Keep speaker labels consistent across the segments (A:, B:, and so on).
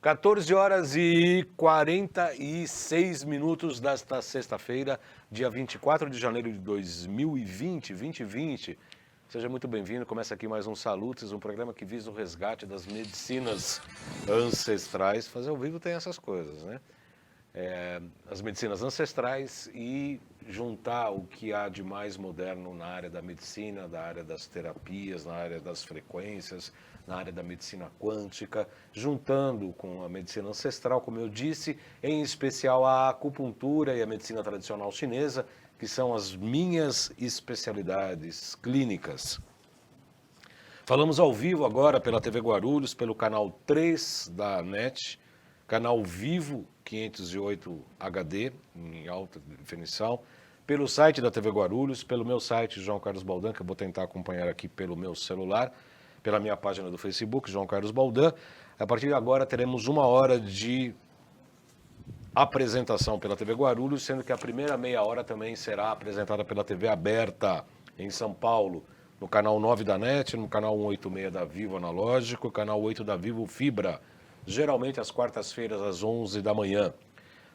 A: 14 horas e 46 minutos desta sexta-feira, dia 24 de janeiro de 2020. Seja muito bem-vindo. Começa aqui mais um Salutes, um programa que visa o resgate das medicinas ancestrais. Fazer ao vivo tem essas coisas, né? As medicinas ancestrais e juntar o que há de mais moderno na área da medicina, da área das terapias, na área das frequências, na área da medicina quântica, juntando com a medicina ancestral, como eu disse, em especial a acupuntura e a medicina tradicional chinesa, que são as minhas especialidades clínicas. Falamos ao vivo agora pela TV Guarulhos, pelo canal 3 da NET, canal Vivo 508 HD, em alta definição, pelo site da TV Guarulhos, pelo meu site, João Carlos Baldan, que eu vou tentar acompanhar aqui pelo meu celular, pela minha página do Facebook, João Carlos Baldan. A partir de agora teremos 1 hora de apresentação pela TV Guarulhos, sendo que a primeira meia hora também será apresentada pela TV Aberta, em São Paulo, no canal 9 da NET, no canal 186 da Vivo Analógico, canal 8 da Vivo Fibra, geralmente às quartas-feiras, às 11 da manhã.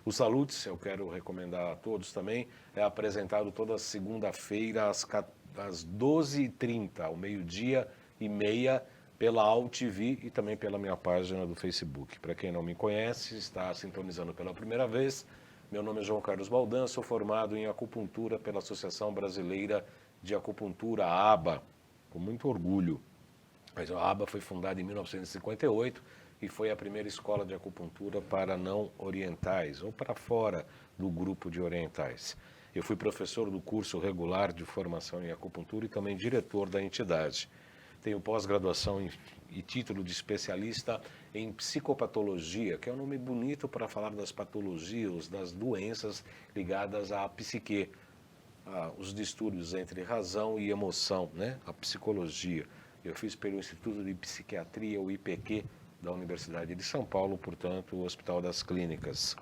A: O Salutes, eu quero recomendar a todos também, é apresentado toda segunda-feira às 12h30, ao meio-dia e meia, pela AltV e também pela minha página do Facebook. Para quem não me conhece, está sintonizando pela primeira vez, meu nome é João Carlos Baldan, sou formado em acupuntura pela Associação Brasileira de Acupuntura, a ABA, com muito orgulho. Mas a ABA foi fundada em 1958, e foi a primeira escola de acupuntura para não orientais, ou para fora do grupo de orientais. Eu fui professor do curso regular de formação em acupuntura e também diretor da entidade. Tenho pós-graduação e título de especialista em psicopatologia, que é um nome bonito para falar das patologias, das doenças ligadas à psique, os distúrbios entre razão e emoção, né? A psicologia. Eu fiz pelo Instituto de Psiquiatria, o IPQ, da Universidade de São Paulo, portanto, o Hospital das Clínicas.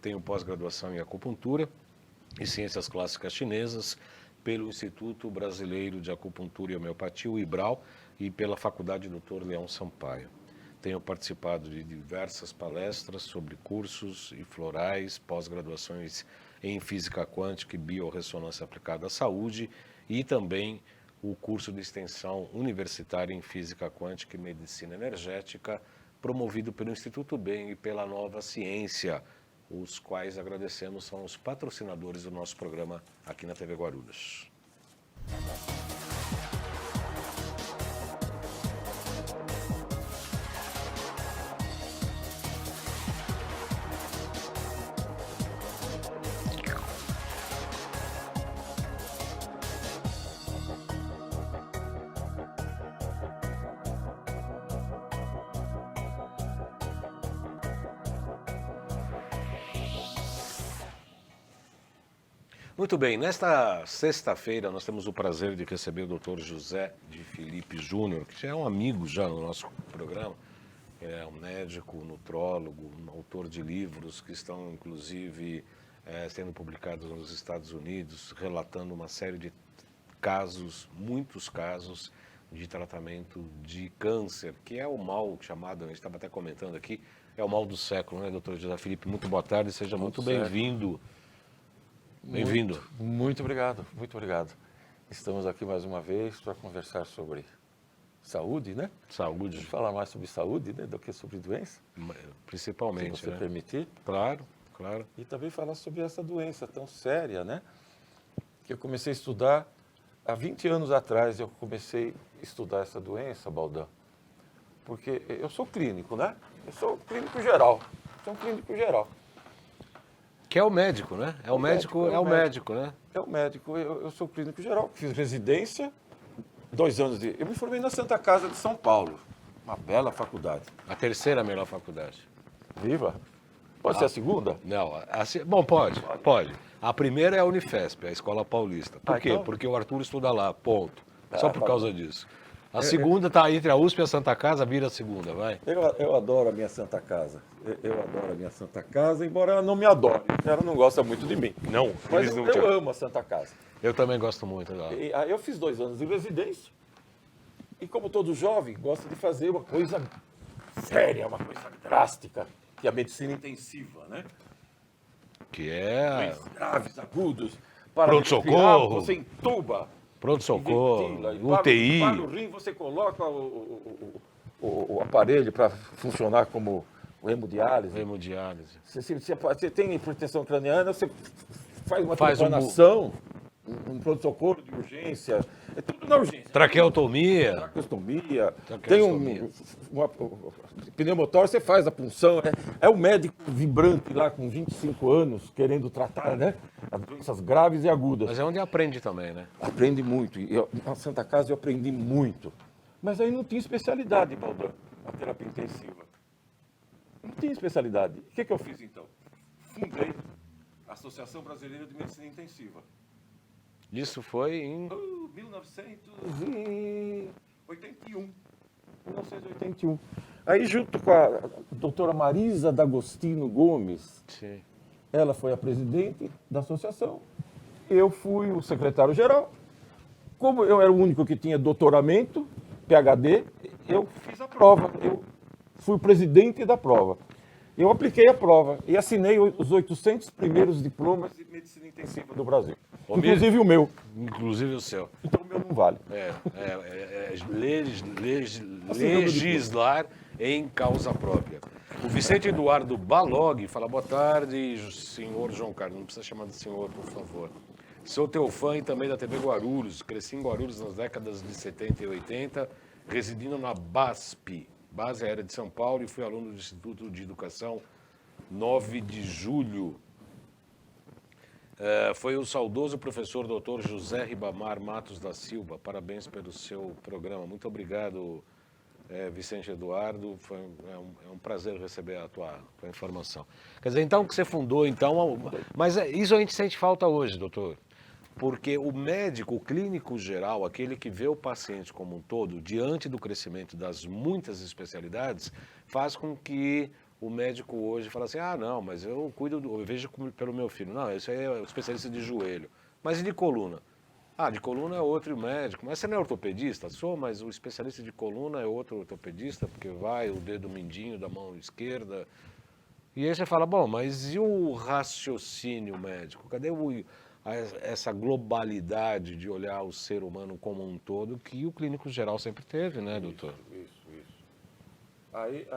A: Tenho pós-graduação em acupuntura e ciências clássicas chinesas pelo Instituto Brasileiro de Acupuntura e Homeopatia, o IBRAU, e pela Faculdade Dr. Leão Sampaio. Tenho participado de diversas palestras sobre cursos e florais, pós-graduações em física quântica e biorressonância aplicada à saúde e também o curso de extensão universitária em Física Quântica e Medicina Energética, promovido pelo Instituto Bem e pela Nova Ciência, os quais agradecemos, são os patrocinadores do nosso programa aqui na TV Guarulhos. Muito bem, nesta sexta-feira nós temos o prazer de receber o Dr. José de Felipe Júnior, que já é um amigo já no nosso programa, é um médico, nutrólogo, um autor de livros que estão inclusive sendo publicados nos Estados Unidos, relatando uma série de casos, muitos casos de tratamento de câncer, que é o mal chamado, a gente estava até comentando aqui, é o mal do século, né, Dr. José Felipe? Muito boa tarde, seja muito bem-vindo. Bem-vindo.
B: Muito obrigado, muito obrigado. Estamos aqui mais uma vez para conversar sobre saúde, né?
A: Saúde.
B: Vamos falar mais sobre saúde, né, do que sobre doença.
A: Principalmente,
B: se você permitir.
A: Claro, claro.
B: E também falar sobre essa doença tão séria, né? Que eu comecei a estudar há 20 anos atrás. Eu comecei a estudar essa doença, Baldan, porque eu sou clínico, né? Eu sou clínico geral. Sou um clínico geral.
A: Que é o médico, né? É o médico, né?
B: É o médico. Eu sou clínico geral, fiz residência, 2 anos de... Eu me formei na Santa Casa de São Paulo, uma bela faculdade.
A: A terceira melhor faculdade.
B: Viva! Pode ser a segunda?
A: Não, bom, pode. A primeira é a Unifesp, a Escola Paulista. Por quê?
B: Então...
A: Porque o Arthur estuda lá, ponto. Só por causa disso. A segunda está entre a USP e a Santa Casa, vira a segunda, vai.
B: Eu adoro a minha Santa Casa. Eu adoro a minha Santa Casa, embora ela não me adore. Ela não gosta muito de mim.
A: Não,
B: mas eu amo a Santa Casa.
A: Eu também gosto muito dela.
B: Eu fiz 2 anos de residência. E como todo jovem, gosta de fazer uma coisa séria, uma coisa drástica, que é a medicina intensiva, né?
A: Que é
B: Doenças graves, agudos. Para
A: Pronto-socorro.
B: respirar, você entuba.
A: pronto-socorro,
B: ventila, e
A: UTI.
B: Para o rim, você coloca o aparelho para funcionar como o hemodiálise.
A: Hemodiálise.
B: Você tem hipertensão craniana, você faz uma
A: Faz um
B: trepanação, um pronto-socorro de urgência. É tudo na urgência.
A: Traqueotomia.
B: Traqueostomia. Tem
A: Traqueostomia.
B: uma pneumotórax, você faz a punção. É o médico vibrante lá com 25 anos, querendo tratar, né? As doenças graves e agudas.
A: Mas é onde aprende também, né?
B: Aprende muito. Na Santa Casa eu aprendi muito. Mas aí não tinha especialidade, Baldão, a terapia intensiva. Não tinha especialidade. O que eu fiz então? Fundei a Associação Brasileira de Medicina Intensiva.
A: Isso foi em...
B: 1981. 1981. Aí, junto com a doutora Marisa D'Agostino Gomes,
A: Sim.
B: ela foi a presidente da associação, eu fui o secretário-geral. Como eu era o único que tinha doutoramento, PhD, eu fiz a prova. Eu fui o presidente da prova. Eu apliquei a prova e assinei os 800 primeiros diplomas de medicina intensiva do Brasil. Inclusive o meu.
A: Inclusive o seu.
B: Então o meu não vale.
A: Legislar em causa própria. O Vicente Eduardo Balog fala, boa tarde, senhor João Carlos. Não precisa chamar de senhor, por favor. Sou teu fã e também da TV Guarulhos. Cresci em Guarulhos nas décadas de 70 e 80, residindo na BASP, Base Aérea de São Paulo, e fui aluno do Instituto de Educação 9 de Julho. Foi o saudoso professor Dr. José Ribamar Matos da Silva. Parabéns pelo seu programa. Muito obrigado, Vicente Eduardo. É um prazer receber a tua informação. Quer dizer, então, que você fundou, então... Mas isso a gente sente falta hoje, doutor. Porque o médico, o clínico geral, aquele que vê o paciente como um todo, diante do crescimento das muitas especialidades, faz com que o médico hoje fale assim, não, mas eu vejo pelo meu filho. Não, esse aí é o especialista de joelho. Mas e de coluna? De coluna é outro médico. Mas você não é ortopedista? Sou, mas o especialista de coluna é outro ortopedista, porque vai o dedo mindinho da mão esquerda. E aí você fala, bom, mas e o raciocínio médico? Cadê essa globalidade de olhar o ser humano como um todo que o clínico geral sempre teve, né, doutor?
B: Isso. Aí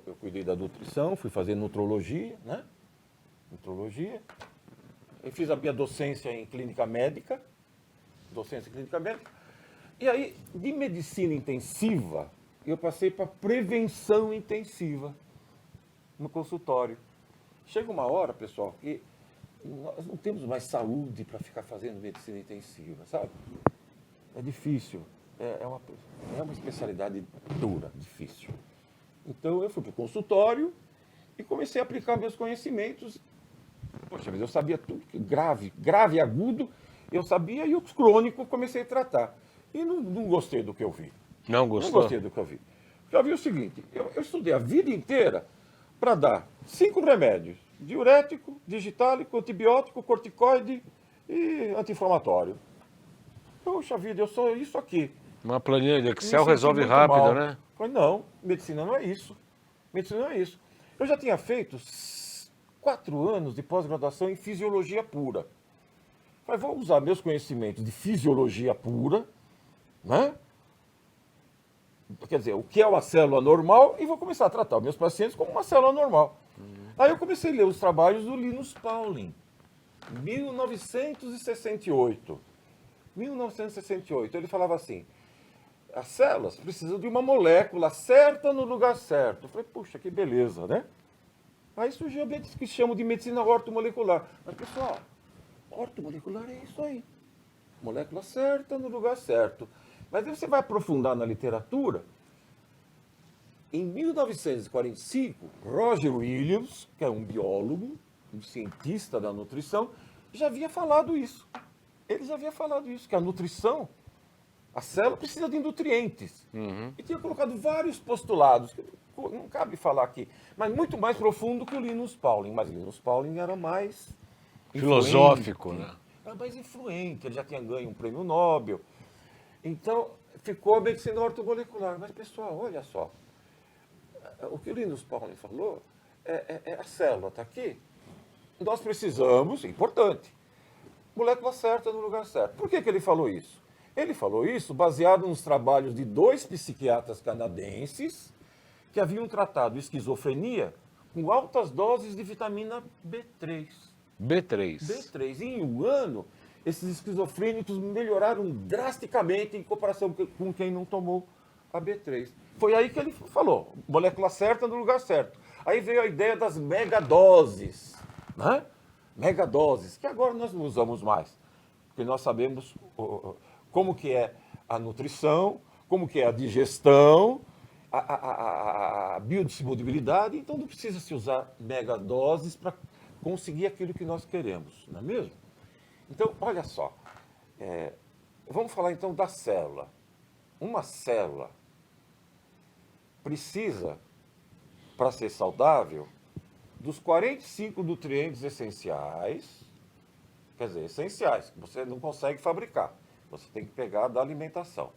B: eu cuidei da nutrição, fui fazer nutrologia, né? Nutrologia. Eu fiz a minha docência em clínica médica. E aí, de medicina intensiva, eu passei para prevenção intensiva no consultório. Chega uma hora, pessoal, que nós não temos mais saúde para ficar fazendo medicina intensiva, sabe? É difícil. É uma especialidade dura, difícil. Então, eu fui para o consultório e comecei a aplicar meus conhecimentos. Poxa, mas eu sabia tudo, grave e agudo, eu sabia, e os crônicos comecei a tratar. E não gostei do que eu vi.
A: Não gostou?
B: Não gostei do que eu vi. Já vi o seguinte, eu estudei a vida inteira para dar 5 remédios: diurético, digitálico, antibiótico, corticoide e anti-inflamatório. Poxa vida, eu sou isso aqui.
A: Uma planilha de Excel
B: Me
A: resolve
B: senti muito
A: rápido,
B: mal.
A: né?
B: Falei, não, medicina não é isso. Medicina não é isso. Eu já tinha feito 4 anos de pós-graduação em fisiologia pura. Falei, vou usar meus conhecimentos de fisiologia pura, né? Quer dizer, o que é uma célula normal, e vou começar a tratar os meus pacientes como uma célula normal. Aí eu comecei a ler os trabalhos do Linus Pauling, 1968. 1968, ele falava assim, as células precisam de uma molécula certa no lugar certo. Eu falei, puxa, que beleza, né? Aí surgiu a que chamam de medicina ortomolecular. Mas, pessoal, ortomolecular é isso aí. Molécula certa no lugar certo. Mas aí você vai aprofundar na literatura. Em 1945, Roger Williams, que é um biólogo, um cientista da nutrição, já havia falado isso. Ele já havia falado isso, que a nutrição, a célula precisa de nutrientes. E tinha colocado vários postulados, que não cabe falar aqui, mas muito mais profundo que o Linus Pauling. Mas Linus Pauling era mais
A: filosófico, né?
B: Era mais influente, ele já tinha ganho um prêmio Nobel. Então, ficou a medicina ortomolecular. Mas, pessoal, olha só, o que o Linus Pauling falou é a célula, está aqui. Nós precisamos, importante, molécula certa no lugar certo. Por que ele falou isso? Ele falou isso baseado nos trabalhos de 2 psiquiatras canadenses que haviam tratado esquizofrenia com altas doses de vitamina B3.
A: B3.
B: B3. E em um ano, esses esquizofrênicos melhoraram drasticamente em comparação com quem não tomou a B3. Foi aí que ele falou, molécula certa no lugar certo. Aí veio a ideia das megadoses, né? Megadoses, que agora nós não usamos mais, porque nós sabemos como que é a nutrição, como que é a digestão, a biodisponibilidade, então não precisa se usar megadoses para conseguir aquilo que nós queremos, não é mesmo? Então, olha só, vamos falar então da célula. Uma célula precisa, para ser saudável, dos 45 nutrientes essenciais, quer dizer, essenciais, que você não consegue fabricar, você tem que pegar da alimentação.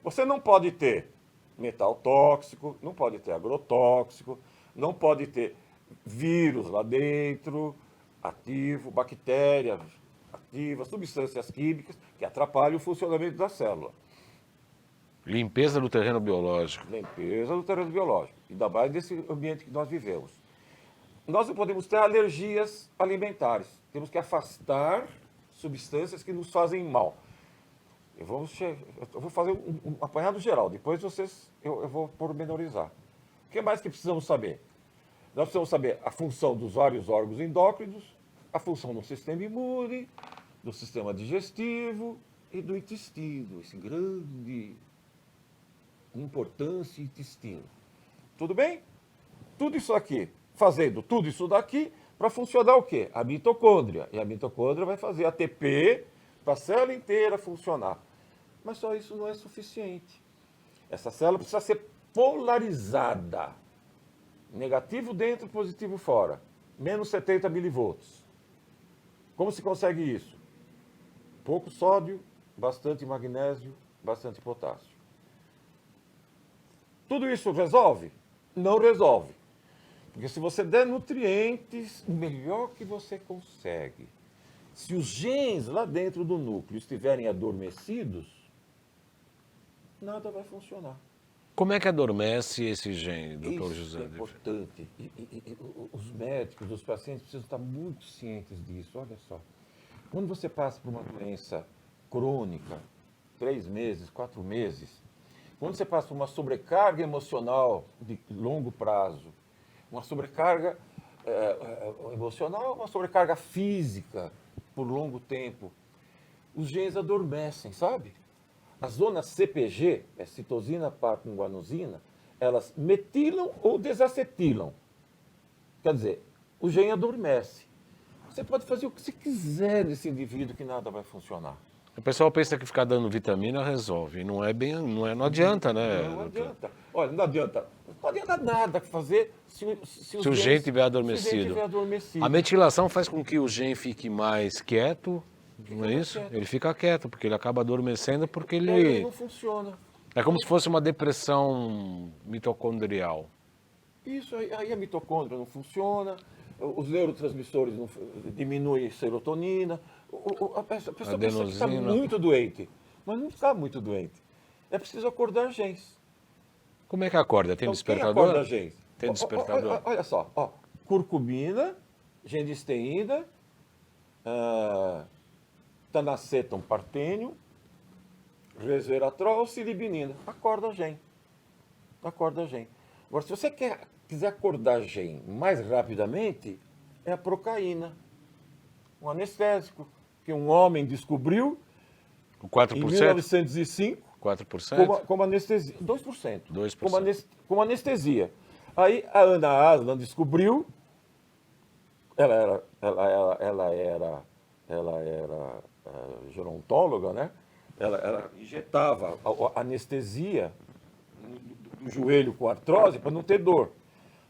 B: Você não pode ter metal tóxico, não pode ter agrotóxico, não pode ter vírus lá dentro, ativo, bactérias ativas, substâncias químicas que atrapalham o funcionamento da célula.
A: Limpeza do terreno biológico.
B: Limpeza do terreno biológico, ainda mais nesse ambiente que nós vivemos. Nós não podemos ter alergias alimentares, temos que afastar substâncias que nos fazem mal. Eu vou fazer um apanhado geral, depois eu vou pormenorizar. O que mais que precisamos saber? Nós precisamos saber a função dos vários órgãos endócrinos, a função do sistema imune, do sistema digestivo e do intestino, esse grande importância intestino. Tudo bem? Tudo isso aqui, fazendo tudo isso daqui, para funcionar o quê? A mitocôndria. E a mitocôndria vai fazer ATP para a célula inteira funcionar. Mas só isso não é suficiente. Essa célula precisa ser polarizada. Negativo dentro, positivo fora. Menos 70 milivolts. Como se consegue isso? Pouco sódio, bastante magnésio, bastante potássio. Tudo isso resolve? Não resolve. Porque se você der nutrientes, o melhor que você consegue. Se os genes lá dentro do núcleo estiverem adormecidos, nada vai funcionar.
A: Como é que adormece esse gene, doutor José?
B: Isso é importante. E os médicos, os pacientes precisam estar muito cientes disso. Olha só. Quando você passa por uma doença crônica, 3 meses, 4 meses, quando você passa por uma sobrecarga emocional de longo prazo, uma sobrecarga emocional, uma sobrecarga física por longo tempo, os genes adormecem, sabe? As zonas CPG, citosina, com guanosina, elas metilam ou desacetilam. Quer dizer, o gene adormece. Você pode fazer o que você quiser nesse indivíduo que nada vai funcionar.
A: O pessoal pensa que ficar dando vitamina resolve. Não adianta, né?
B: Não adianta. Olha, não adianta nada fazer se
A: o gene estiver adormecido. A metilação faz com que o gene fique mais quieto, não é isso? Ele fica quieto, porque ele acaba adormecendo, porque
B: ele não funciona.
A: É como se fosse uma depressão mitocondrial.
B: Isso, aí a mitocôndria não funciona, os neurotransmissores diminuem a serotonina, a pessoa pensa que está muito doente, mas não está muito doente. É preciso acordar genes.
A: Como é que acorda? Tem
B: então,
A: despertador?
B: Quem acorda genes?
A: Tem despertador?
B: Olha só, curcumina, genisteína, tanacetum partênio, resveratrol, silibinina. Acorda gene. Acorda gene. Agora, se você quiser acordar gene mais rapidamente, é a procaína, um anestésico, que um homem descobriu
A: 4%?
B: Em 1905,
A: 4%?
B: como anestesia. 2%.
A: 2%.
B: Como anestesia. Aí a Ana Aslan descobriu, ela era gerontóloga, né? Ela injetava a anestesia do joelho com artrose para não ter dor.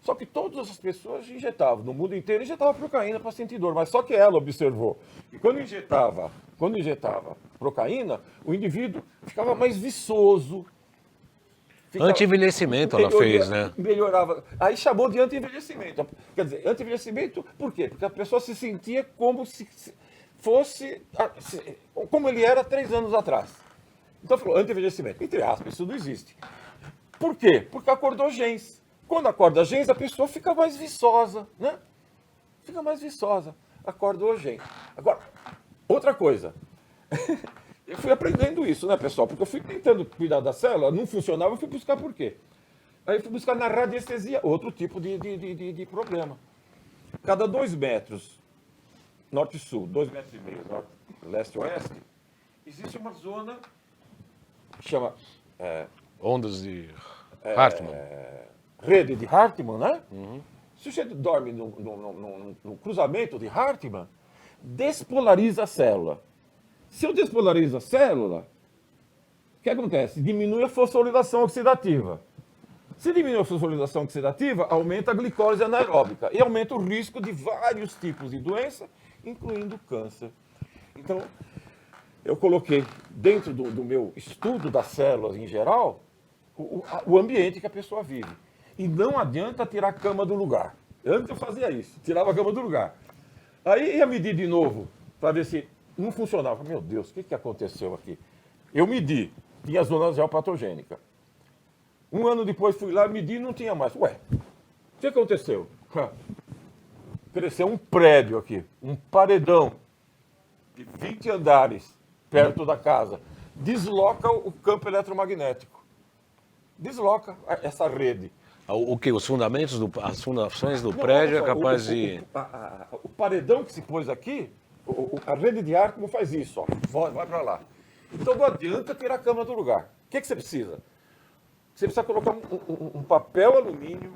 B: Só que todas as pessoas injetavam, no mundo inteiro injetavam procaína para sentir dor, mas só que ela observou que quando injetava procaína, o indivíduo ficava mais viçoso,
A: Anti-envelhecimento ela fez, né?
B: Melhorava. Aí chamou de anti-envelhecimento. Quer dizer, anti-envelhecimento por quê? Porque a pessoa se sentia como se fosse como ele era 3 anos atrás. Então falou anti-envelhecimento. Entre aspas, isso não existe. Por quê? Porque acordou gens. Quando acorda gens, a pessoa fica mais viçosa, né? Fica mais viçosa. Acordou gens. Agora, outra coisa. Eu fui aprendendo isso, né, pessoal? Porque eu fui tentando cuidar da célula, não funcionava, eu fui buscar por quê? Aí eu fui buscar na radiestesia, outro tipo de problema. Cada 2 metros, norte e sul, 2,5 metros, leste e oeste, existe uma zona que chama
A: Ondas de Hartmann.
B: rede de Hartmann, né? Se você dorme no cruzamento de Hartmann, despolariza a célula. Se eu despolarizo a célula, o que acontece? Diminui a fosforilação oxidativa. Se diminui a fosforilação oxidativa, aumenta a glicólise anaeróbica e aumenta o risco de vários tipos de doença, incluindo câncer. Então, eu coloquei dentro do meu estudo das células em geral, o ambiente que a pessoa vive. E não adianta tirar a cama do lugar. Antes eu fazia isso, tirava a cama do lugar. Aí ia medir de novo, para ver se não funcionava. Meu Deus, o que aconteceu aqui? Eu medi, tinha zona geopatogênica. 1 ano depois fui lá, medi e não tinha mais. Ué, o que aconteceu? Cresceu um prédio aqui, um paredão de 20 andares perto da casa. Desloca o campo eletromagnético. Desloca essa rede.
A: O que? Os fundamentos, as fundações do prédio é capaz de...
B: O paredão que se pôs aqui, a rede de ar como faz isso, ó, vai para lá. Então não adianta tirar a cama do lugar. O que você precisa? Você precisa colocar um papel alumínio,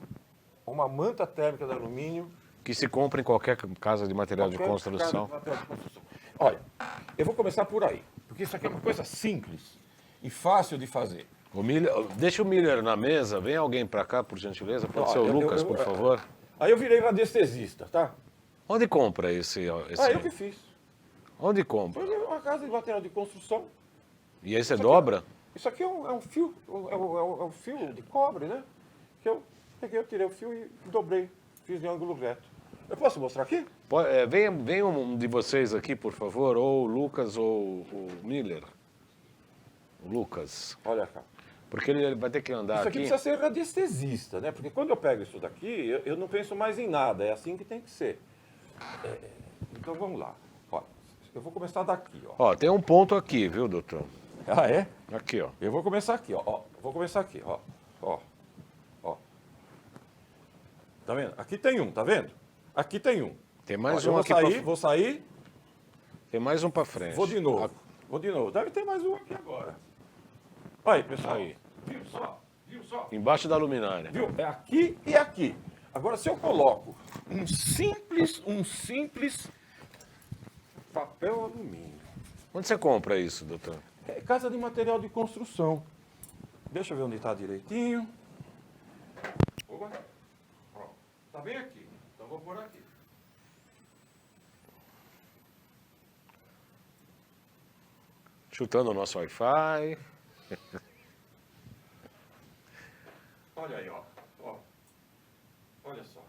B: uma manta térmica de alumínio.
A: Que se compra em qualquer casa de material de construção.
B: Olha, eu vou começar por aí, porque isso aqui é uma coisa simples e fácil de fazer.
A: Deixa o Miller na mesa, vem alguém para cá, por gentileza. Pode ser o Lucas, por favor.
B: Aí eu virei radiestesista, tá?
A: Onde compra esse...
B: Eu que fiz.
A: Onde compra?
B: Foi uma casa de material de construção.
A: E aí você dobra?
B: Isso aqui é um fio, é um fio de cobre, né? Que eu peguei, eu tirei o fio e dobrei, fiz em ângulo reto. Eu posso mostrar aqui?
A: Vem um de vocês aqui, por favor, ou o Lucas ou o Miller. O Lucas.
B: Olha cá.
A: Porque ele vai ter que andar
B: Isso aqui
A: aqui.
B: precisa ser radiestesista, né? Porque quando eu pego isso daqui, eu não penso mais em nada, é assim que tem que ser. Então vamos lá. Ó, eu vou começar daqui, ó.
A: Ó, tem um ponto aqui, viu, doutor?
B: Ah, é?
A: Aqui, ó.
B: Eu vou começar aqui, ó. Vou começar aqui, ó. Ó. Tá vendo? Aqui tem um, tá vendo? Aqui tem um.
A: Tem mais
B: Ó,
A: um aqui.
B: Vou sair.
A: Tem mais um para frente.
B: Vou de novo. Deve ter mais um aqui agora. Aí, pessoal.
A: Aí.
B: Viu só?
A: Embaixo da luminária.
B: Viu? É aqui e aqui. Agora, se eu coloco um simples papel alumínio.
A: Onde você compra isso, doutor?
B: É casa de material de construção. Deixa eu ver onde está direitinho. Opa. Pronto. Tá bem aqui. Então vou pôr aqui.
A: Chutando o nosso Wi-Fi.
B: Olha aí, ó. Olha só.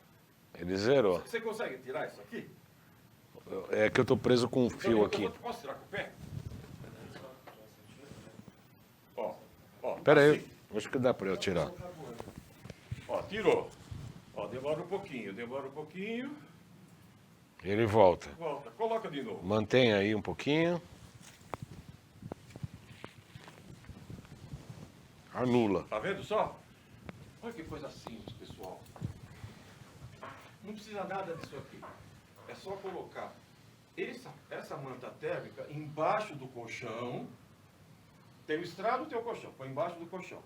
A: Ele zerou.
B: Você consegue tirar isso aqui?
A: É que eu tô preso com um fio aqui.
B: Posso tirar com o pé?
A: Pera aí,
B: assim.
A: acho que dá para eu tirar.
B: Ó, tirou. Ó, demora um pouquinho.
A: Ele volta.
B: Volta, coloca de novo.
A: Mantém aí um pouquinho. Anula.
B: Tá vendo só? Olha que coisa simples, pessoal. Não precisa nada disso aqui. É só colocar essa manta térmica embaixo do colchão. Tem o estrado, tem o colchão. Põe embaixo do colchão.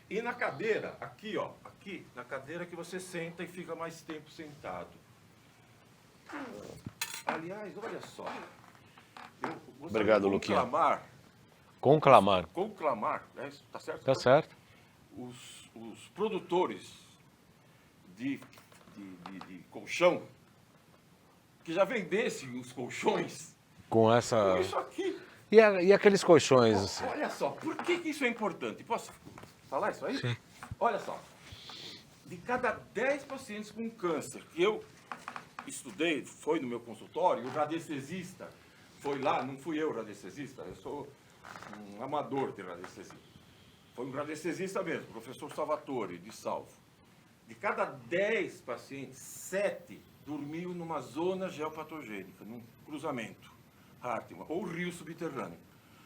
B: E na cadeira, aqui, ó. Aqui, na cadeira que você senta e fica mais tempo sentado. Aliás, olha só.
A: Obrigado, Luquinha.
B: Conclamar, né? Tá certo?
A: Tá certo.
B: Os produtores de colchão que já vendessem os colchões
A: Com essa...
B: com isso aqui.
A: E aqueles colchões?
B: Olha só, por que isso é importante? Posso falar isso aí?
A: Sim.
B: Olha só, de cada 10 pacientes com câncer que eu estudei, foi no meu consultório, o radiestesista foi lá, não fui eu o radiestesista, eu sou um amador de radiestesia. Foi um radiestesista mesmo, o professor Salvatore, de Salvo. De cada 10 pacientes, 7 dormiam numa zona geopatogênica, num cruzamento, Hartmann, ou rio subterrâneo.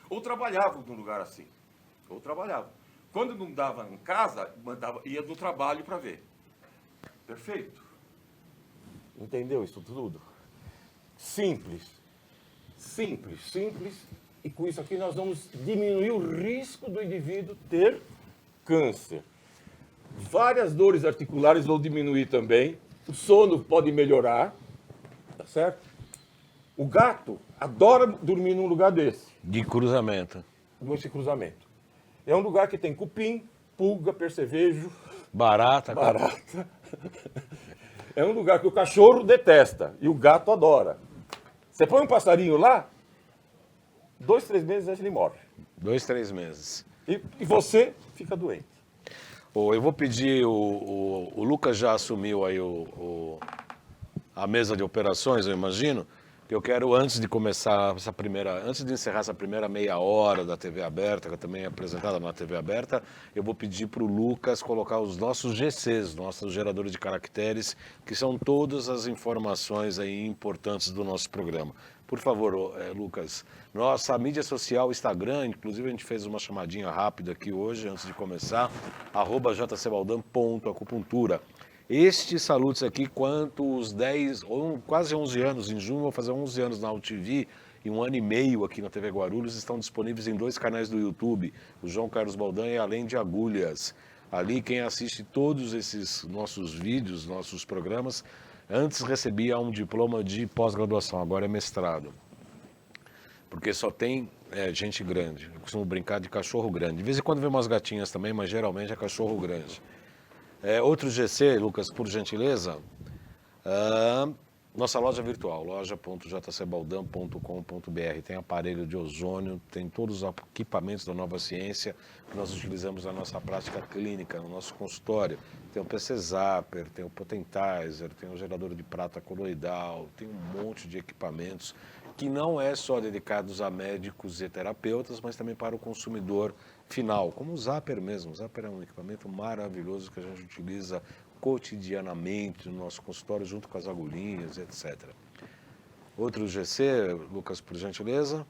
B: Ou trabalhavam num lugar assim, ou trabalhavam. Quando não dava em casa, ia no trabalho para ver. Perfeito? Entendeu isso tudo? Simples. Simples, simples. E com isso aqui nós vamos diminuir o risco do indivíduo ter câncer. Várias dores articulares vão diminuir também. O sono pode melhorar. Tá certo? O gato adora dormir num lugar desse.
A: De cruzamento.
B: Nesse cruzamento. É um lugar que tem cupim, pulga, percevejo,
A: Barata.
B: barata. É um lugar que o cachorro detesta e o gato adora. Você põe um passarinho lá, 2, 3 meses antes ele morre.
A: 2, 3 meses.
B: E você fica doente.
A: Eu vou pedir, o Lucas já assumiu aí a mesa de operações, eu imagino, que eu quero, antes de começar antes de encerrar essa primeira meia hora da TV aberta, que também é apresentada na TV aberta, eu vou pedir para o Lucas colocar os nossos GCs, nossos geradores de caracteres, que são todas as informações aí importantes do nosso programa. Por favor, Lucas, nossa mídia social, Instagram, inclusive a gente fez uma chamadinha rápida aqui hoje, antes de começar, @jcbaldan.acupuntura. Estes salutos aqui, quanto os 10, ou quase 11 anos, em junho vou fazer 11 anos na UTV e 1 ano e meio aqui na TV Guarulhos, estão disponíveis em 2 canais do YouTube, o João Carlos Baldan e Além de Agulhas. Ali quem assiste todos esses nossos vídeos, nossos programas, antes recebia um diploma de pós-graduação, agora é mestrado. Porque só tem gente grande, eu costumo brincar de cachorro grande. De vez em quando vem umas gatinhas também, mas geralmente é cachorro grande. Outro GC, Lucas, por gentileza, nossa loja virtual, loja.jcbaldan.com.br, tem aparelho de ozônio, tem todos os equipamentos da Nova Ciência que nós utilizamos na nossa prática clínica, no nosso consultório. Tem o PC Zapper, tem o Potentizer, tem o gerador de prata coloidal, tem um monte de equipamentos que não é só dedicados a médicos e terapeutas, mas também para o consumidor final, como o Zapper mesmo. O Zapper é um equipamento maravilhoso que a gente utiliza cotidianamente no nosso consultório, junto com as agulhinhas, etc. Outro GC, Lucas, por gentileza.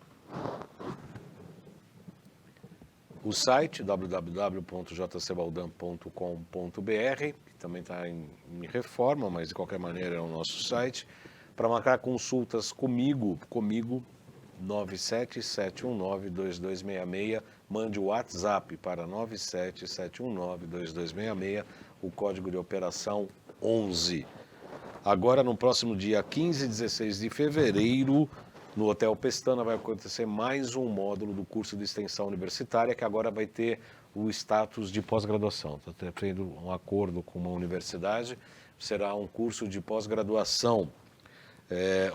A: O site www.jcbaldan.com.br, que também está em reforma, mas de qualquer maneira é o nosso site. Para marcar consultas comigo, 977192266, mande o WhatsApp para 977192266, o código de operação 11. Agora, no próximo dia 15 e 16 de fevereiro, no Hotel Pestana, vai acontecer mais um módulo do curso de extensão universitária, que agora vai ter o status de pós-graduação. Está tendo um acordo com uma universidade, será um curso de pós-graduação.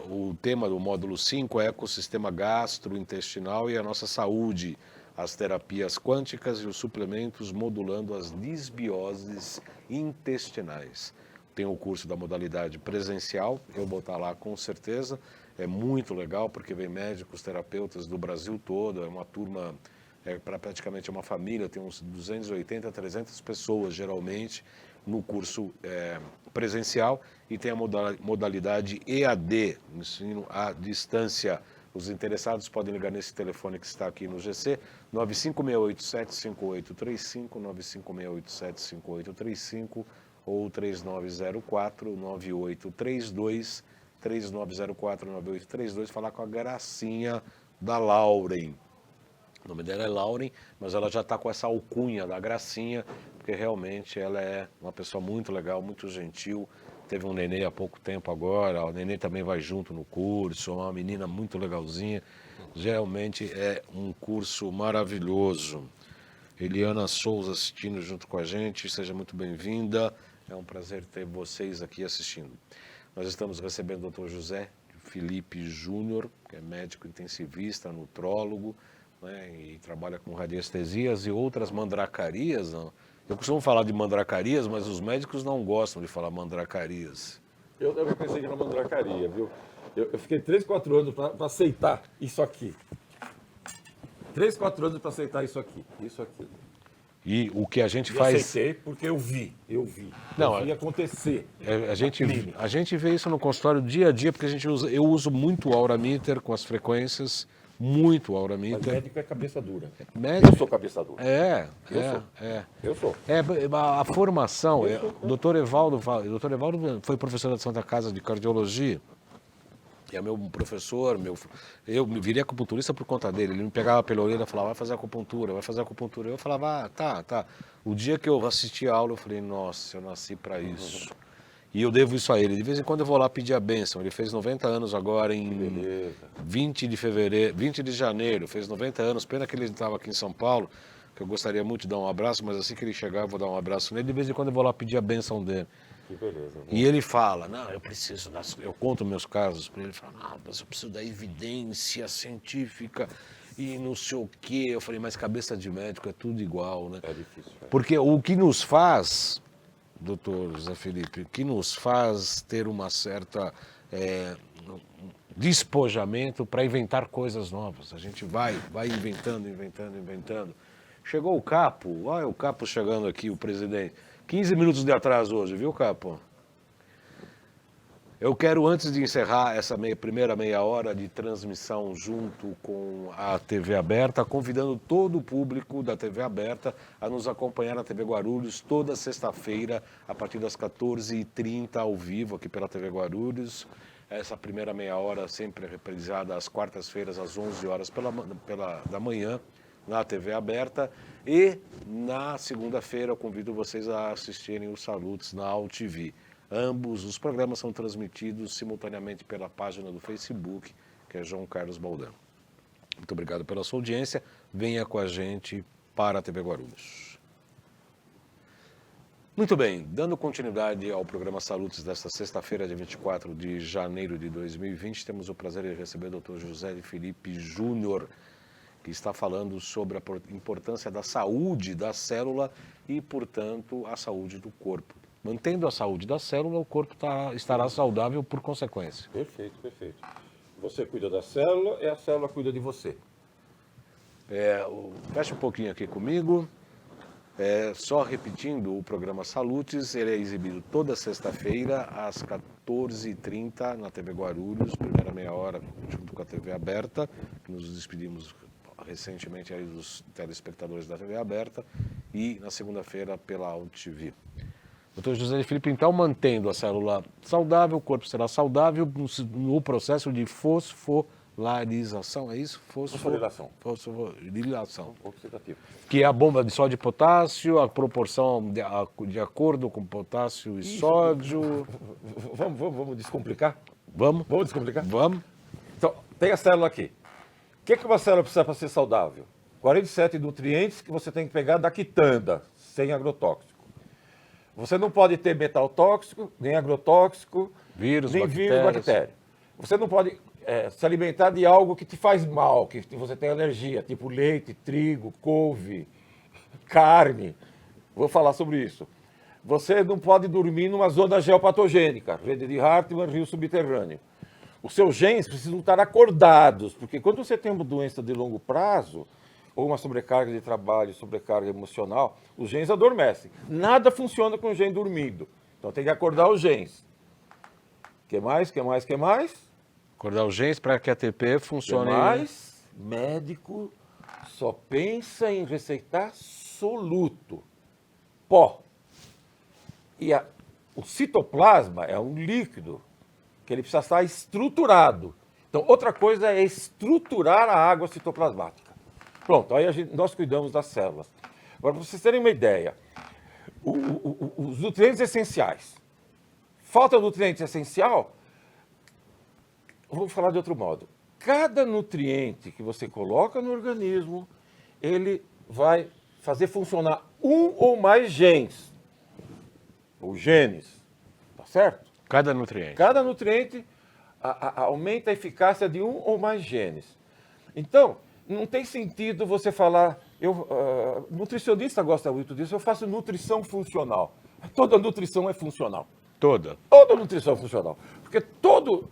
A: O tema do módulo 5 é ecossistema gastrointestinal e a nossa saúde, as terapias quânticas e os suplementos modulando as disbioses intestinais. Tem o curso da modalidade presencial, eu vou estar lá com certeza, é muito legal porque vem médicos, terapeutas do Brasil todo, é uma turma, praticamente uma família, tem uns 280 a 300 pessoas geralmente no curso presencial, e tem a modalidade EAD, ensino à distância. Os interessados podem ligar nesse telefone que está aqui no GC, 956875835, 956875835 ou 3904-9832, 3904-9832, falar com a Gracinha da Lauren. O nome dela é Lauren, mas ela já está com essa alcunha da Gracinha, porque realmente ela é uma pessoa muito legal, muito gentil. Teve um nenê há pouco tempo agora, o nenê também vai junto no curso, é uma menina muito legalzinha. Realmente é um curso maravilhoso. Eliana Souza assistindo junto com a gente, seja muito bem-vinda. É um prazer ter vocês aqui assistindo. Nós estamos recebendo o Dr. José Felipe Júnior, que é médico intensivista, nutrólogo, né, e trabalha com radiestesias e outras mandracarias, não? Eu costumo falar de mandracarias, mas os médicos não gostam de falar mandracarias.
B: Eu também pensei que era mandracaria, viu? Eu fiquei 3, 4 anos para aceitar isso aqui. 3, 4 anos para aceitar isso aqui.
A: E o que a gente
B: E
A: faz...
B: aceitei porque eu vi.
A: Não,
B: eu vi acontecer.
A: A gente vê isso no consultório dia a dia, porque eu uso muito o Aurameter com as frequências, muito o
B: Mas
A: Aurameter.
B: médico é cabeça dura.
A: Médico,
B: Eu sou cabeça dura. Eu sou.
A: A formação, o doutor Evaldo foi professor da Santa Casa de Cardiologia, e é meu professor, eu virei acupunturista por conta dele. Ele me pegava pela orelha e falava, vai fazer acupuntura. Eu falava, tá. O dia que eu assisti a aula, eu falei, nossa, eu nasci para isso. E eu devo isso a ele. De vez em quando eu vou lá pedir a bênção. Ele fez 90 anos agora em 20 de janeiro, fez 90 anos. Pena que ele estava aqui em São Paulo, que eu gostaria muito de dar um abraço, mas assim que ele chegar eu vou dar um abraço nele. De vez em quando eu vou lá pedir a bênção dele.
B: Que beleza.
A: E ele fala, não, eu conto meus casos para ele, fala, não, mas eu preciso da evidência científica e não sei o quê. Eu falei, mas cabeça de médico é tudo igual, né?
B: É difícil.
A: Porque o que nos faz, doutor José Felipe, que nos faz ter uma certa despojamento para inventar coisas novas. A gente vai inventando. Chegou o Capo, olha o Capo chegando aqui, o presidente. 15 minutos de atraso hoje, viu, Capo? Eu quero, antes de encerrar essa primeira meia hora de transmissão junto com a TV Aberta, convidando todo o público da TV Aberta a nos acompanhar na TV Guarulhos toda sexta-feira, a partir das 14h30, ao vivo, aqui pela TV Guarulhos. Essa primeira meia hora sempre reprisada às quartas-feiras, às 11 horas da manhã, na TV Aberta. E na segunda-feira eu convido vocês a assistirem os Salutes na AltV. Ambos os programas são transmitidos simultaneamente pela página do Facebook, que é João Carlos Baldan. Muito obrigado pela sua audiência. Venha com a gente para a TV Guarulhos. Muito bem, dando continuidade ao programa Salutes desta sexta-feira, dia 24 de janeiro de 2020, temos o prazer de receber o Dr. José Felipe Júnior, que está falando sobre a importância da saúde da célula e, portanto, a saúde do corpo. Mantendo a saúde da célula, o corpo estará saudável por consequência.
B: Perfeito. Você cuida da célula e a célula cuida de você.
A: Fecha um pouquinho aqui comigo. Só repetindo, o programa Salutes, ele é exibido toda sexta-feira, às 14h30, na TV Guarulhos, primeira meia hora, junto com a TV Aberta, que nos despedimos recentemente aí dos telespectadores da TV Aberta, e na segunda-feira pela AltV. Doutor José Felipe, então, mantendo a célula saudável, o corpo será saudável no processo de fosfolarização, é isso?
B: Fosforilação.
A: Fosforilação.
B: Oxidativo.
A: Que é a bomba de sódio e potássio, a proporção de acordo com potássio e sódio.
B: Vamos descomplicar?
A: Vamos?
B: Vamos descomplicar?
A: Vamos.
B: Então, tem a célula aqui. O que uma célula precisa para ser saudável? 47 nutrientes que você tem que pegar da quitanda, sem agrotóxico. Você não pode ter metal tóxico, nem agrotóxico, nem vírus, bactéria. Você não pode se alimentar de algo que te faz mal, que você tem alergia, tipo leite, trigo, couve, carne. Vou falar sobre isso. Você não pode dormir numa zona geopatogênica, rede de Hartmann, rio subterrâneo. Os seus genes precisam estar acordados, porque quando você tem uma doença de longo prazo, ou uma sobrecarga de trabalho, sobrecarga emocional, os genes adormecem. Nada funciona com o gene dormido. Então tem que acordar os genes. Que mais?
A: Acordar os genes para que a ATP funcione.
B: Que mais? Médico só pensa em receitar soluto, pó. E o citoplasma é um líquido que ele precisa estar estruturado. Então, outra coisa é estruturar a água citoplasmática. Pronto, aí nós cuidamos das células. Agora, para vocês terem uma ideia, os nutrientes essenciais. Falta nutriente essencial? Vamos falar de outro modo. Cada nutriente que você coloca no organismo, ele vai fazer funcionar um ou mais genes. Ou genes. Tá certo?
A: Cada nutriente.
B: Cada nutriente aumenta a eficácia de um ou mais genes. Então, não tem sentido você falar Nutricionista gosta muito disso, eu faço nutrição funcional. Toda nutrição é funcional.
A: Toda.
B: Toda nutrição é funcional. Porque todo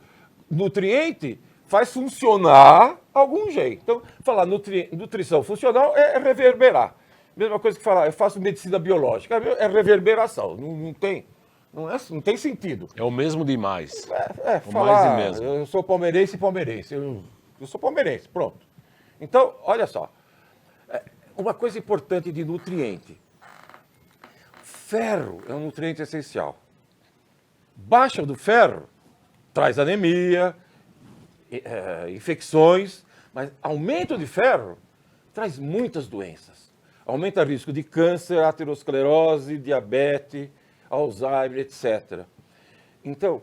B: nutriente faz funcionar algum jeito. Então, falar nutrição funcional é reverberar. Mesma coisa que falar, eu faço medicina biológica, é reverberação. Não tem sentido.
A: É o mesmo demais. O
B: Falar,
A: mais e mesmo.
B: eu sou palmeirense. Eu sou palmeirense, pronto. Então, olha só. Uma coisa importante de nutriente. Ferro é um nutriente essencial. Baixa do ferro traz anemia, infecções, mas aumento de ferro traz muitas doenças. Aumenta o risco de câncer, aterosclerose, diabetes, Alzheimer, etc. Então,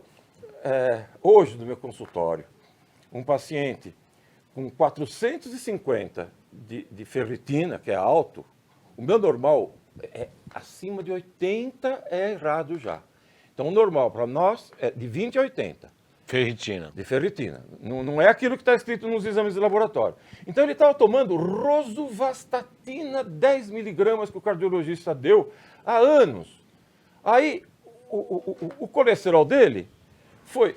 B: hoje no meu consultório, um paciente com 450 de ferritina, que é alto, o meu normal é acima de 80, é errado já. Então, o normal para nós é de 20 a 80.
A: Ferritina.
B: De ferritina. Não é aquilo que está escrito nos exames de laboratório. Então, ele estava tomando rosuvastatina 10 miligramas que o cardiologista deu há anos. Aí, o colesterol dele foi...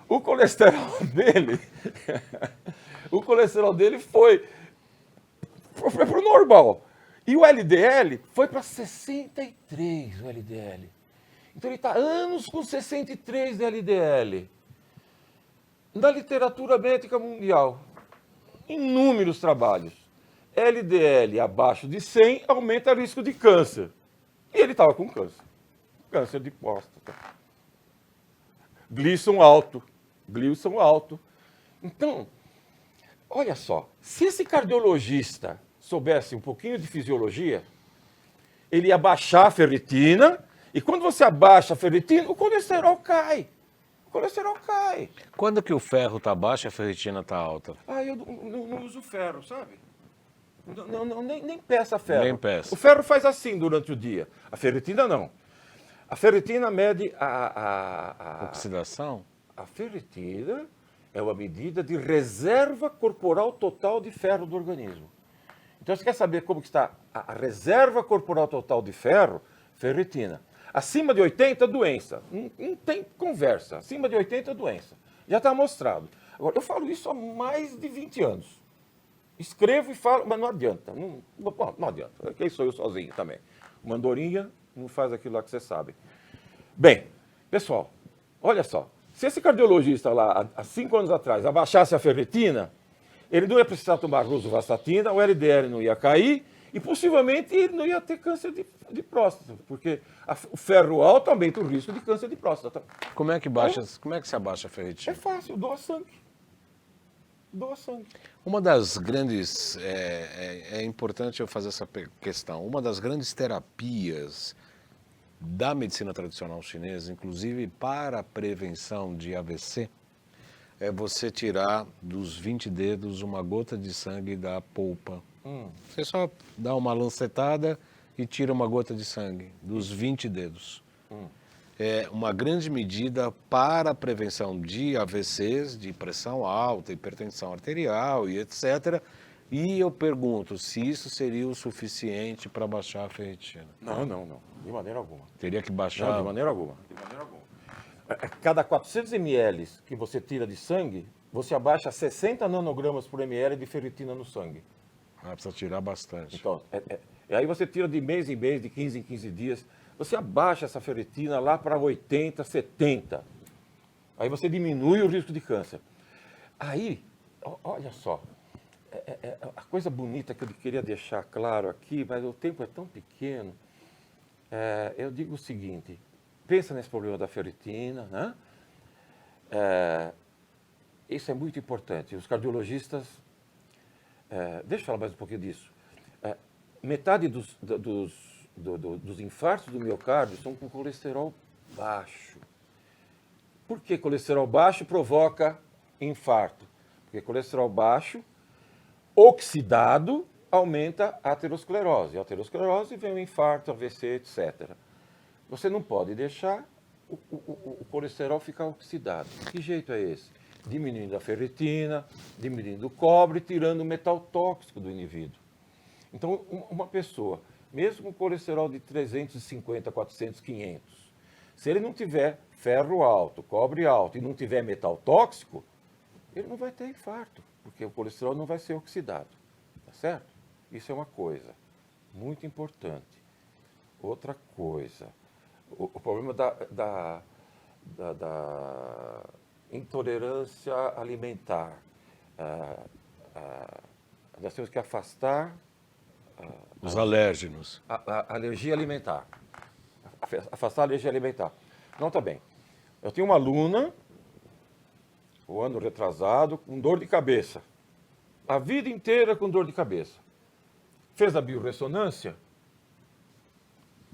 B: O colesterol dele... o colesterol dele foi para o normal. E o LDL foi para 63, o LDL. Então ele está anos com 63 de LDL. Na literatura médica mundial, inúmeros trabalhos. LDL abaixo de 100 aumenta o risco de câncer. E ele estava com câncer. Câncer de próstata. Glisson alto. Então, olha só, se esse cardiologista soubesse um pouquinho de fisiologia, ele ia baixar a ferritina, e quando você abaixa a ferritina, o colesterol cai.
A: Quando que o ferro está baixo e a ferritina está alta?
B: Eu não uso ferro, sabe? Nem peça ferro.
A: Nem peça.
B: O ferro faz assim durante o dia. A ferritina não. A ferritina mede
A: Oxidação?
B: A ferritina é uma medida de reserva corporal total de ferro do organismo. Então, você quer saber como que está a reserva corporal total de ferro? Ferritina. Acima de 80, doença. Não tem conversa. Acima de 80, doença. Já está mostrado. Agora, eu falo isso há mais de 20 anos. Escrevo e falo, mas não adianta. Não adianta. Quem sou eu sozinho também? Uma andorinha não faz aquilo lá que você sabe. Bem, pessoal, olha só. Se esse cardiologista lá, há 5 anos atrás, abaixasse a ferritina, ele não ia precisar tomar rosuvastatina, o LDL não ia cair e possivelmente ele não ia ter câncer de próstata, porque o ferro alto aumenta o risco de câncer de próstata.
A: Como é que se abaixa a ferritina?
B: É fácil, doa sangue.
A: Uma das grandes, é importante eu fazer essa questão, uma das grandes terapias da medicina tradicional chinesa, inclusive para a prevenção de AVC, é você tirar dos 20 dedos uma gota de sangue da polpa. Você só dá uma lancetada e tira uma gota de sangue dos 20 dedos. É uma grande medida para a prevenção de AVCs, de pressão alta, hipertensão arterial e etc. E eu pergunto se isso seria o suficiente para baixar a ferritina.
B: Não. De maneira alguma.
A: Teria que baixar...
B: Não, de maneira alguma. Cada 400 ml que você tira de sangue, você abaixa 60 nanogramas por ml de ferritina no sangue.
A: Precisa tirar bastante.
B: Então, e aí você tira de mês em mês, de 15 em 15 dias, você abaixa essa ferritina lá para 80, 70. Aí você diminui o risco de câncer. Aí, olha só, a coisa bonita que eu queria deixar claro aqui, mas o tempo é tão pequeno, eu digo o seguinte, pensa nesse problema da ferritina, né? Isso é muito importante. Os cardiologistas, deixa eu falar mais um pouquinho disso. Metade dos infartos do miocárdio são com colesterol baixo. Por que colesterol baixo provoca infarto? Porque colesterol baixo, oxidado, aumenta a aterosclerose. A aterosclerose vem o infarto, AVC, etc. Você não pode deixar o colesterol ficar oxidado. Que jeito é esse? diminuindo a ferritina, diminuindo o cobre, tirando o metal tóxico do indivíduo. Então, uma pessoa, mesmo com colesterol de 350, 400, 500, se ele não tiver ferro alto, cobre alto e não tiver metal tóxico, ele não vai ter infarto, porque o colesterol não vai ser oxidado, tá certo? Isso é uma coisa muito importante. Outra coisa, o problema da intolerância alimentar. Nós temos que afastar
A: Os alérgenos.
B: a alergia alimentar. Afastar a alergia alimentar. Não, tá bem. Eu tinha uma aluna, o ano retrasado, com dor de cabeça. A vida inteira com dor de cabeça. Fez a biorressonância,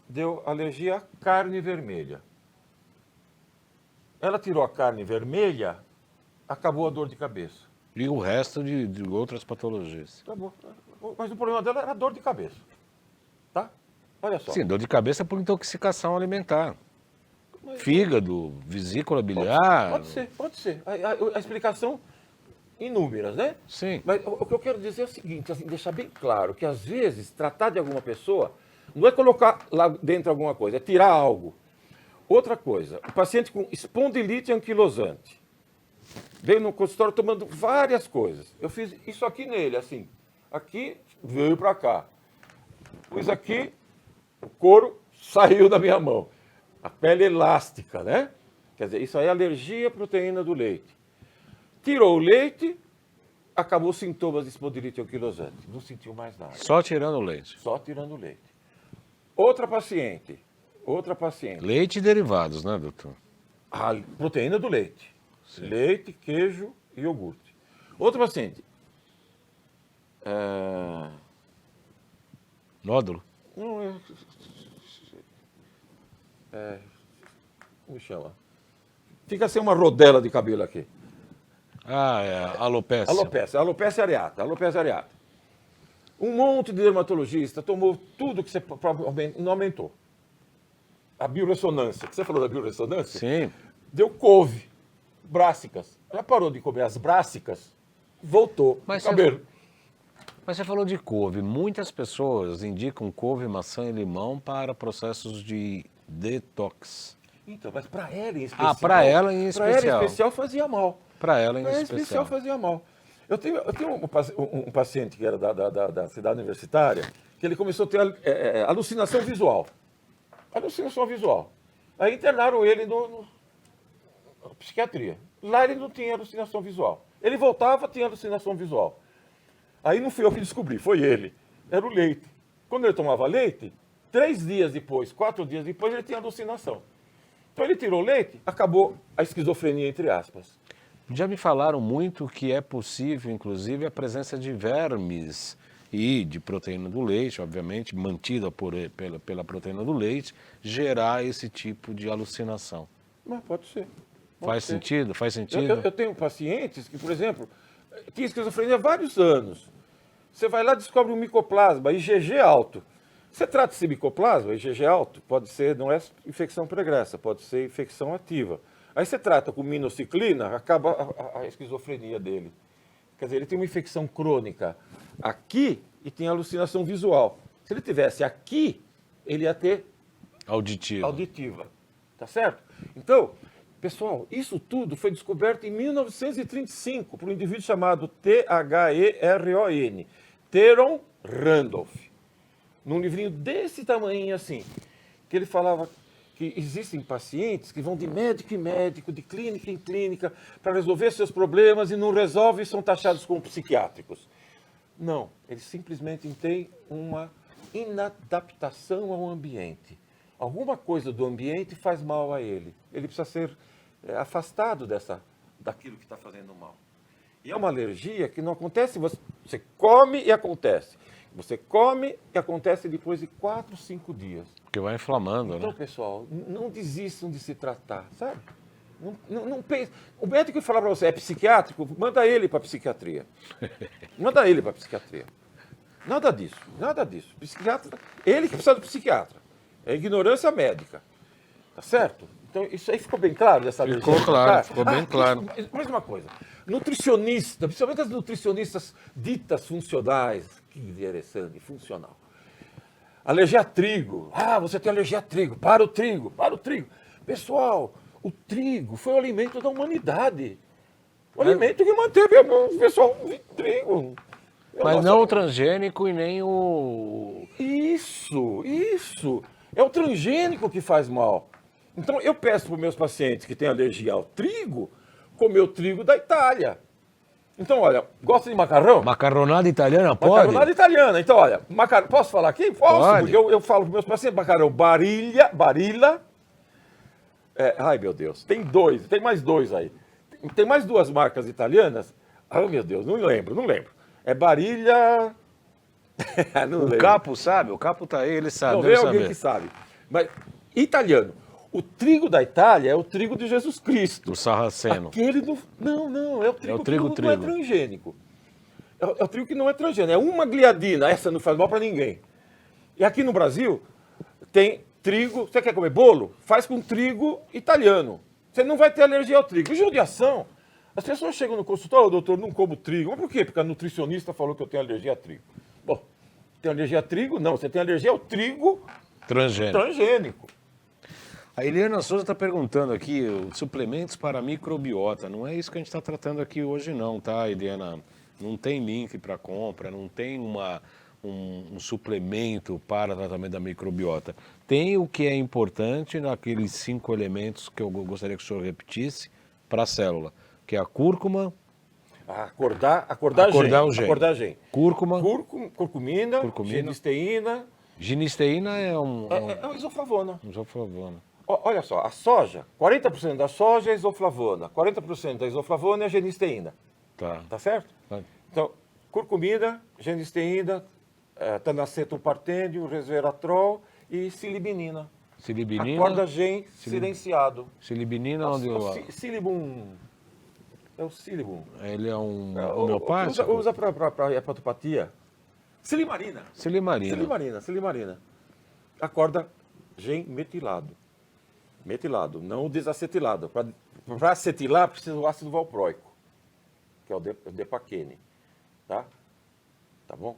B: deu alergia à carne vermelha. Ela tirou a carne vermelha, acabou a dor de cabeça.
A: E o resto de outras patologias.
B: Acabou. Mas o problema dela era dor de cabeça. Tá? Olha só.
A: Sim, dor de cabeça por intoxicação alimentar. Fígado, vesícula biliar.
B: Pode ser, pode ser. A explicação, inúmeras, né?
A: Sim.
B: Mas o que eu quero dizer é o seguinte, assim, deixar bem claro, que às vezes tratar de alguma pessoa não é colocar lá dentro alguma coisa, é tirar algo. Outra coisa, o paciente com espondilite anquilosante veio no consultório tomando várias coisas. Eu fiz isso aqui nele, assim. Aqui veio para cá. Pus aqui, o couro saiu da minha mão. A pele elástica, né? Quer dizer, isso aí é alergia à proteína do leite. Tirou o leite, acabou os sintomas de espondilite anquilosante. Não sentiu mais nada.
A: Só tirando o leite.
B: Só tirando o leite. Outra paciente.
A: Leite e derivados, né, doutor?
B: A proteína do leite.
A: Sim.
B: Leite, queijo e iogurte. Outra paciente.
A: Nódulo?
B: Não, como chama? Fica sem uma rodela de cabelo aqui.
A: Ah, é alopecia.
B: Alopecia areata. Um monte de dermatologista tomou tudo que você não aumentou. A biorressonância, que você falou da biorressonância?
A: Sim.
B: Deu couve, brássicas. Ela parou de comer as brássicas, voltou
A: Mas
B: o cabelo.
A: Mas você falou de couve. Muitas pessoas indicam couve, maçã e limão para processos de detox.
B: Então, mas para ela em especial...
A: para ela em especial.
B: Para ela em especial fazia mal.
A: Para ela em
B: Para ela em
A: especial.
B: especial fazia mal. Eu tenho um paciente que era da cidade universitária, que ele começou a ter alucinação visual. Alucinação visual. Aí internaram ele na psiquiatria. Lá ele não tinha alucinação visual. Ele voltava, tinha alucinação visual. Aí não fui eu que descobri, foi ele. Era o leite. Quando ele tomava leite, 3 dias depois, 4 dias depois, ele tinha alucinação. Então ele tirou o leite, acabou a esquizofrenia, entre aspas.
A: Já me falaram muito que é possível, inclusive, a presença de vermes e de proteína do leite, obviamente, mantida pela proteína do leite, gerar esse tipo de alucinação.
B: Mas pode ser.
A: Faz sentido? Faz sentido?
B: Eu tenho pacientes que, por exemplo, tinha esquizofrenia há vários anos. Você vai lá e descobre um micoplasma, IgG alto. Você trata esse micoplasma, IgG alto, pode ser, não é infecção pregressa, pode ser infecção ativa. Aí você trata com minociclina, acaba a esquizofrenia dele. Quer dizer, ele tem uma infecção crônica aqui e tem alucinação visual. Se ele tivesse aqui, ele ia ter auditiva. Tá certo? Então, pessoal, isso tudo foi descoberto em 1935 por um indivíduo chamado T-H-E-R-O-N, Theron Randolph. Num livrinho desse tamanho assim, que ele falava que existem pacientes que vão de médico em médico, de clínica em clínica, para resolver seus problemas e não resolvem e são taxados como psiquiátricos. Não, eles simplesmente têm uma inadaptação ao ambiente. Alguma coisa do ambiente faz mal a ele. Ele precisa ser afastado daquilo que está fazendo mal. E é uma alergia que não acontece, você come e acontece. Você come e acontece depois de 4, 5 dias.
A: Porque vai inflamando,
B: Então,
A: né?
B: pessoal, não desistam de se tratar, sabe? Não pense. O médico que falar para você é psiquiátrico, manda ele para a psiquiatria. Manda ele para a psiquiatria. Nada disso, nada disso. Psiquiatra, ele que precisa do psiquiatra. É ignorância médica. Tá certo? Então, isso aí ficou bem claro dessa alergia?
A: Ficou claro, ficou bem claro.
B: Mais uma coisa. Nutricionista, principalmente as nutricionistas ditas funcionais, que interessante, funcional. Alergia a trigo. Ah, você tem alergia a trigo. Para o trigo, para o trigo. Pessoal, o trigo foi o alimento da humanidade. O alimento que manteve o pessoal trigo.
A: Mas não o transgênico e nem o...
B: Isso. É o transgênico que faz mal. Então, eu peço para os meus pacientes que têm alergia ao trigo, comer o trigo da Itália. Então, olha, gosta de macarrão?
A: Macarronada italiana, pode?
B: Macarronada italiana. Então, olha, posso falar aqui? Posso,
A: Pode.
B: porque eu falo para os meus pacientes, macarrão Barilla. Ai, meu Deus, tem mais dois aí. Tem mais duas marcas italianas. Ai, meu Deus, não lembro. É Barilla... não lembro.
A: O Capo sabe? O Capo tá aí, ele sabe.
B: Não,
A: deve
B: vem alguém
A: saber.
B: que sabe. Mas, italiano. O trigo da Itália é o trigo de Jesus Cristo.
A: Do Sarraceno.
B: Aquele do... Não, é o trigo, que não é transgênico. É o trigo que não é transgênico. É uma gliadina, essa não faz mal para ninguém. E aqui no Brasil, tem trigo... Você quer comer bolo? Faz com trigo italiano. Você não vai ter alergia ao trigo. E judiação. As pessoas chegam no consultório, doutor, não como trigo. Mas por quê? Porque a nutricionista falou que eu tenho alergia a trigo. Bom, tem alergia a trigo? Não, você tem alergia ao trigo transgênico.
A: A Eliana Souza está perguntando aqui, suplementos para microbiota. Não é isso que a gente está tratando aqui hoje não, tá, Eliana? Não tem link para compra, não tem um suplemento para tratamento da microbiota. Tem o que é importante naqueles 5 elementos que eu gostaria que o senhor repetisse para a célula, que é a cúrcuma...
B: Acordar
A: o gene. Cúrcuma.
B: Curcumina. Genisteína.
A: Genisteína é
B: É isoflavona.
A: Isoflavona.
B: Olha só, a soja, 40% da soja é isoflavona, 40% da isoflavona é genisteína. Tá certo?
A: Tá.
B: Então, curcumina, genisteína, tanacetopartênio, resveratrol e silibinina.
A: Silibinina.
B: Acorda gen silenciado.
A: Silibinina onde eu...
B: Silibum. É o silibum.
A: Ele é um homeopático?
B: Usa para hepatopatia. Silimarina. Silimarina. Acorda gen metilado. Metilado, não o desacetilado. Para acetilar, precisa do ácido valproico, que é o depaquene. Tá bom?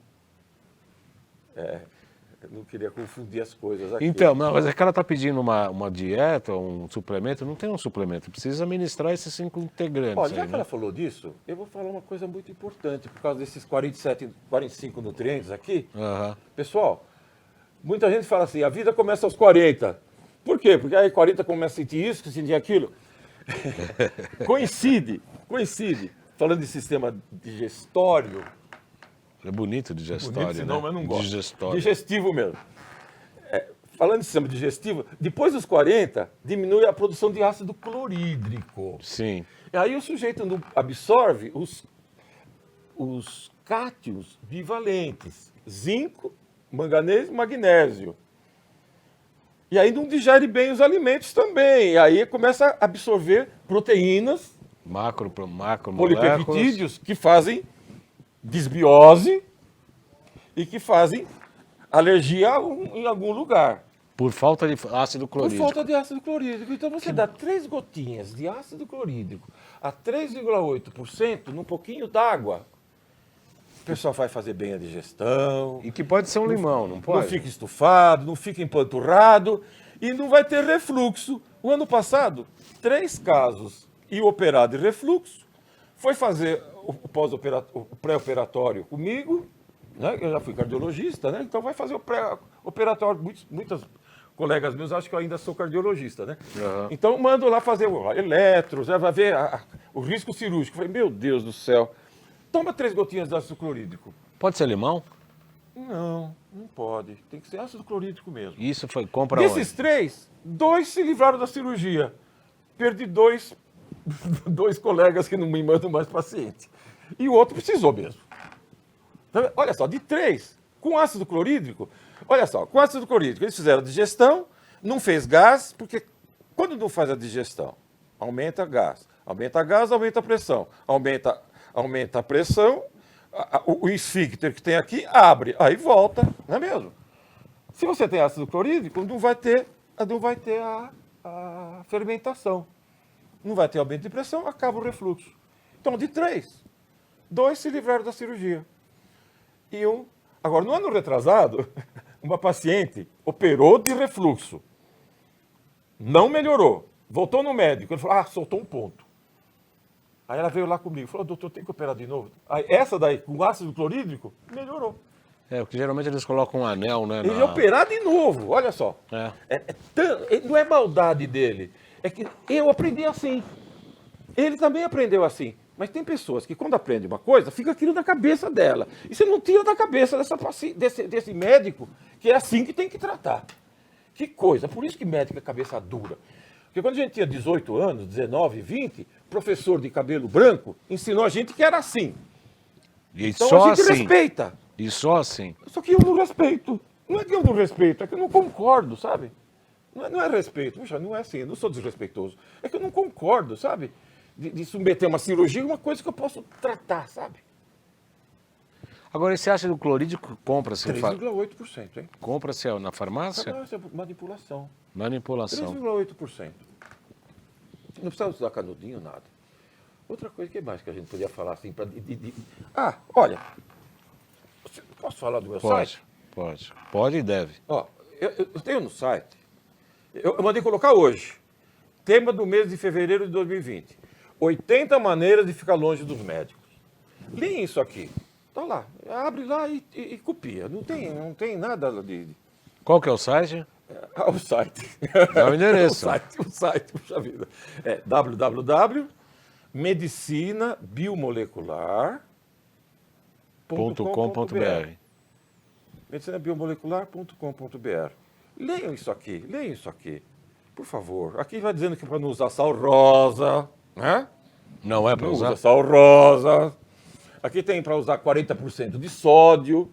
B: Eu não queria confundir as coisas aqui.
A: Então, não, mas é que ela está pedindo uma dieta, um suplemento. Não tem um suplemento, precisa administrar esses 5 integrantes.
B: Olha, já
A: aí,
B: que
A: né?
B: ela falou disso, eu vou falar uma coisa muito importante, por causa desses 45 nutrientes aqui.
A: Aham.
B: Pessoal, muita gente fala assim, a vida começa aos 40. Por quê? Porque aí 40 começa a sentir isso, sentir aquilo. Coincide. Falando de sistema digestório.
A: É bonito digestório,
B: Bonito, senão,
A: né?
B: mas não gosto.
A: Digestório.
B: Digestivo mesmo. Falando de sistema digestivo, depois dos 40, diminui a produção de ácido clorídrico.
A: Sim.
B: E aí o sujeito não absorve os cátions bivalentes, zinco, manganês e magnésio. E aí não digere bem os alimentos também. E aí começa a absorver proteínas,
A: Macro
B: polipeptídeos, que fazem disbiose e que fazem alergia em algum lugar.
A: Por falta de ácido
B: Por
A: clorídrico.
B: falta de ácido clorídrico. Então você dá 3 gotinhas de ácido clorídrico a 3,8% num pouquinho d'água. O pessoal vai fazer bem a digestão.
A: E que pode ser um limão, não pode?
B: Não fica estufado, não fica empanturrado e não vai ter refluxo. O ano passado, 3 casos e o operado de refluxo foi fazer o pré-operatório comigo, né? Eu já fui cardiologista, né? Então vai fazer o pré-operatório. Muitas colegas meus acham que eu ainda sou cardiologista, né?
A: Uhum.
B: Então mando lá fazer o eletro, já vai ver o risco cirúrgico. Eu falei, meu Deus do céu, toma 3 gotinhas de ácido clorídrico.
A: Pode ser limão?
B: Não pode. Tem que ser ácido clorídrico mesmo.
A: Isso foi compra
B: Desses
A: onde?
B: 3, 2 se livraram da cirurgia. Perdi 2 colegas que não me mandam mais paciente. E o outro precisou mesmo. Olha só, de 3, com ácido clorídrico, olha só, com ácido clorídrico eles fizeram a digestão, não fez gás, porque quando não faz a digestão, aumenta gás, aumenta a pressão, aumenta a pressão, o esfíncter que tem aqui abre, aí volta, não é mesmo? Se você tem ácido clorídrico, não vai ter a fermentação. Não vai ter aumento de pressão, acaba o refluxo. Então, de 3, 2 se livraram da cirurgia. E um... Agora, no ano retrasado, uma paciente operou de refluxo. Não melhorou. Voltou no médico. Ele falou, soltou um ponto. Aí ela veio lá comigo. Falou, doutor, tem que operar de novo? Aí, essa daí, com ácido clorídrico, melhorou.
A: Porque geralmente eles colocam um anel, né?
B: Ele ia operar de novo, olha só. Não é maldade dele. É que eu aprendi assim. Ele também aprendeu assim. Mas tem pessoas que, quando aprendem uma coisa, fica aquilo na cabeça dela. E você não tira da cabeça desse médico que é assim que tem que tratar. Que coisa. Por isso que médico é cabeça dura. Porque quando a gente tinha 18 anos, 19, 20, professor de cabelo branco ensinou a gente que era assim.
A: E
B: então
A: só
B: a gente
A: assim.
B: respeita.
A: E só assim.
B: Só que eu não respeito. Não é que eu não respeito, é que eu não concordo, sabe? Não é respeito. Puxa, não é assim, eu não sou desrespeitoso. É que eu não concordo, sabe? De submeter uma cirurgia é uma coisa que eu posso tratar, sabe?
A: Agora, esse ácido clorídrico compra-se
B: 3,8%, hein?
A: Compra-se na farmácia?
B: Não, isso é manipulação.
A: Manipulação.
B: 3,8%. Não precisa usar canudinho, nada. Outra coisa, que mais que a gente podia falar assim? Olha, posso falar do meu site?
A: Pode. Pode e deve.
B: Ó, eu tenho no site, eu mandei colocar hoje, tema do mês de fevereiro de 2020, 80 maneiras de ficar longe dos médicos. Leia isso aqui, tá lá, abre lá e copia, não tem nada de...
A: Qual que é o site?
B: O site.
A: É o endereço.
B: o site, puxa vida. É www.medicinabiomolecular.com.br. medicinabiomolecular.com.br. Leiam isso aqui, por favor. Aqui vai dizendo que é para não usar sal rosa, né?
A: Não é para
B: Não
A: usar?
B: usa sal rosa. Aqui tem para usar 40% de sódio,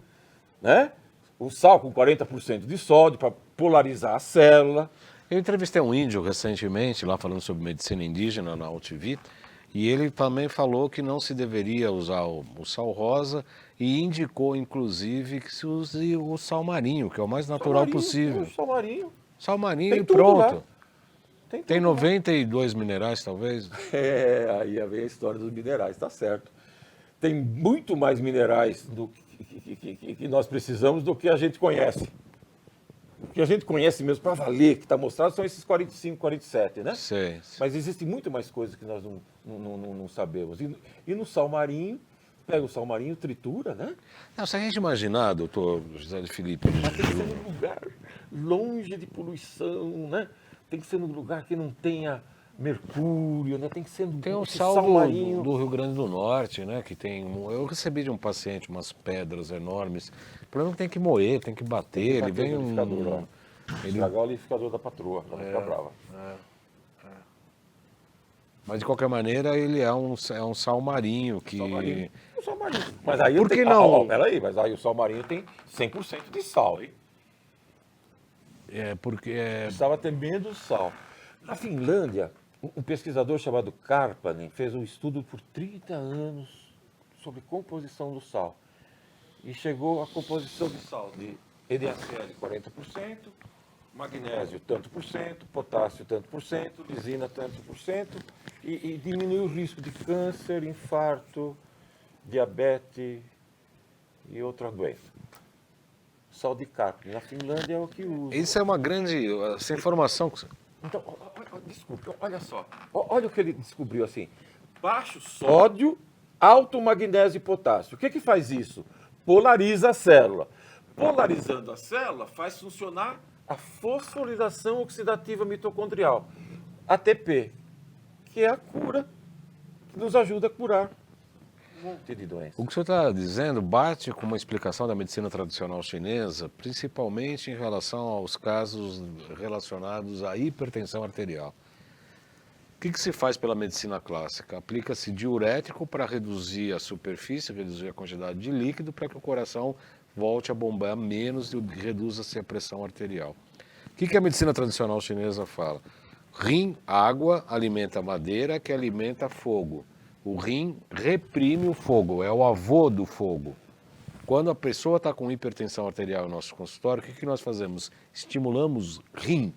B: né? O sal com 40% de sódio para polarizar a célula.
A: Eu entrevistei um índio recentemente, lá falando sobre medicina indígena na UTV, e ele também falou que não se deveria usar o sal rosa e indicou, inclusive, que se use o sal marinho, que é o mais natural possível.
B: Sal marinho.
A: Sal marinho
B: Tem
A: e
B: tudo
A: pronto.
B: lá.
A: Tem 92 minerais, talvez.
B: Aí vem a história dos minerais, tá certo. Tem muito mais minerais que nós precisamos do que a gente conhece. O que a gente conhece mesmo para valer, que está mostrado, são esses 45, 47, né?
A: Sei.
B: Mas existem muito mais coisas que nós não sabemos. E no sal marinho, pega o sal marinho, tritura, né?
A: Não, se a gente imaginar, doutor José de Filipe...
B: Mas tem que ser num lugar longe de poluição, né? Tem que ser num lugar que não tenha mercúrio, né? Tem que ser
A: Tem o
B: sal
A: sal
B: marinho.
A: do Rio Grande do Norte, né? Que tem. Eu recebi de um paciente umas pedras enormes. O problema é que tem que moer, tem que bater. Ele vem
B: Estragar o liquidificador da patroa, ela fica brava.
A: Mas de qualquer maneira ele é um sal marinho que.
B: O sal marinho. Mas aí
A: Por que não?
B: Peraí, mas aí o sal marinho tem 100% de sal, hein?
A: Porque
B: Precisava ter menos sal. Na Finlândia, um pesquisador chamado Karpanen fez um estudo por 30 anos sobre composição do sal. E chegou à composição de sal de NaCl 40%, magnésio tanto por cento, potássio tanto por cento, lisina tanto por cento, e diminuiu o risco de câncer, infarto, diabetes e outra doença. Sal de Karpanen, na Finlândia é o que usa.
A: Isso é uma grande. Essa informação.
B: Então, desculpe, olha só. Olha o que ele descobriu assim. Baixo sódio, alto magnésio e potássio. O que faz isso? Polariza a célula. Polarizando a célula, faz funcionar a fosforilação oxidativa mitocondrial, ATP, que é a cura, que nos ajuda a curar um monte de doenças.
A: O que o senhor está dizendo bate com uma explicação da medicina tradicional chinesa, principalmente em relação aos casos relacionados à hipertensão arterial. O que se faz pela medicina clássica? Aplica-se diurético para reduzir a superfície, reduzir a quantidade de líquido, para que o coração volte a bombar menos e reduza-se a pressão arterial. O que a medicina tradicional chinesa fala? Rim, água, alimenta a madeira, que alimenta fogo. O rim reprime o fogo, é o avô do fogo. Quando a pessoa está com hipertensão arterial no nosso consultório, o que nós fazemos? Estimulamos rim.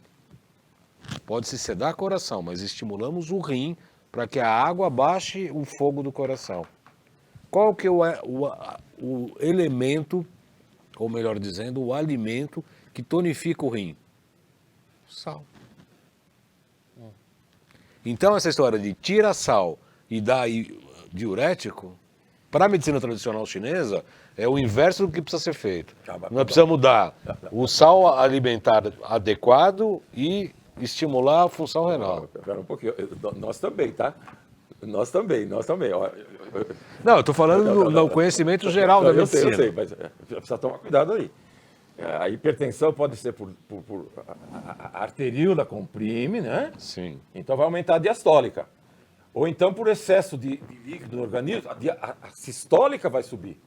A: Pode-se sedar coração, mas estimulamos o rim para que a água baixe o fogo do coração. Qual que é o elemento, ou melhor dizendo, o alimento que tonifica o rim? Sal. Então essa história de tira sal e dá diurético, para a medicina tradicional chinesa, é o inverso do que precisa ser feito. Nós precisamos dar o sal alimentar adequado e estimular a função renal.
B: Espera um pouquinho. Nós também, tá? Nnós também.
A: Não, eu estou falando do conhecimento geral da medicina.
B: Eu sei, mas precisa tomar cuidado aí. A hipertensão pode ser por a arteríola comprime, né?
A: Sim.
B: Então vai aumentar a diastólica. Ou então por excesso de líquido no organismo, a sistólica vai subir.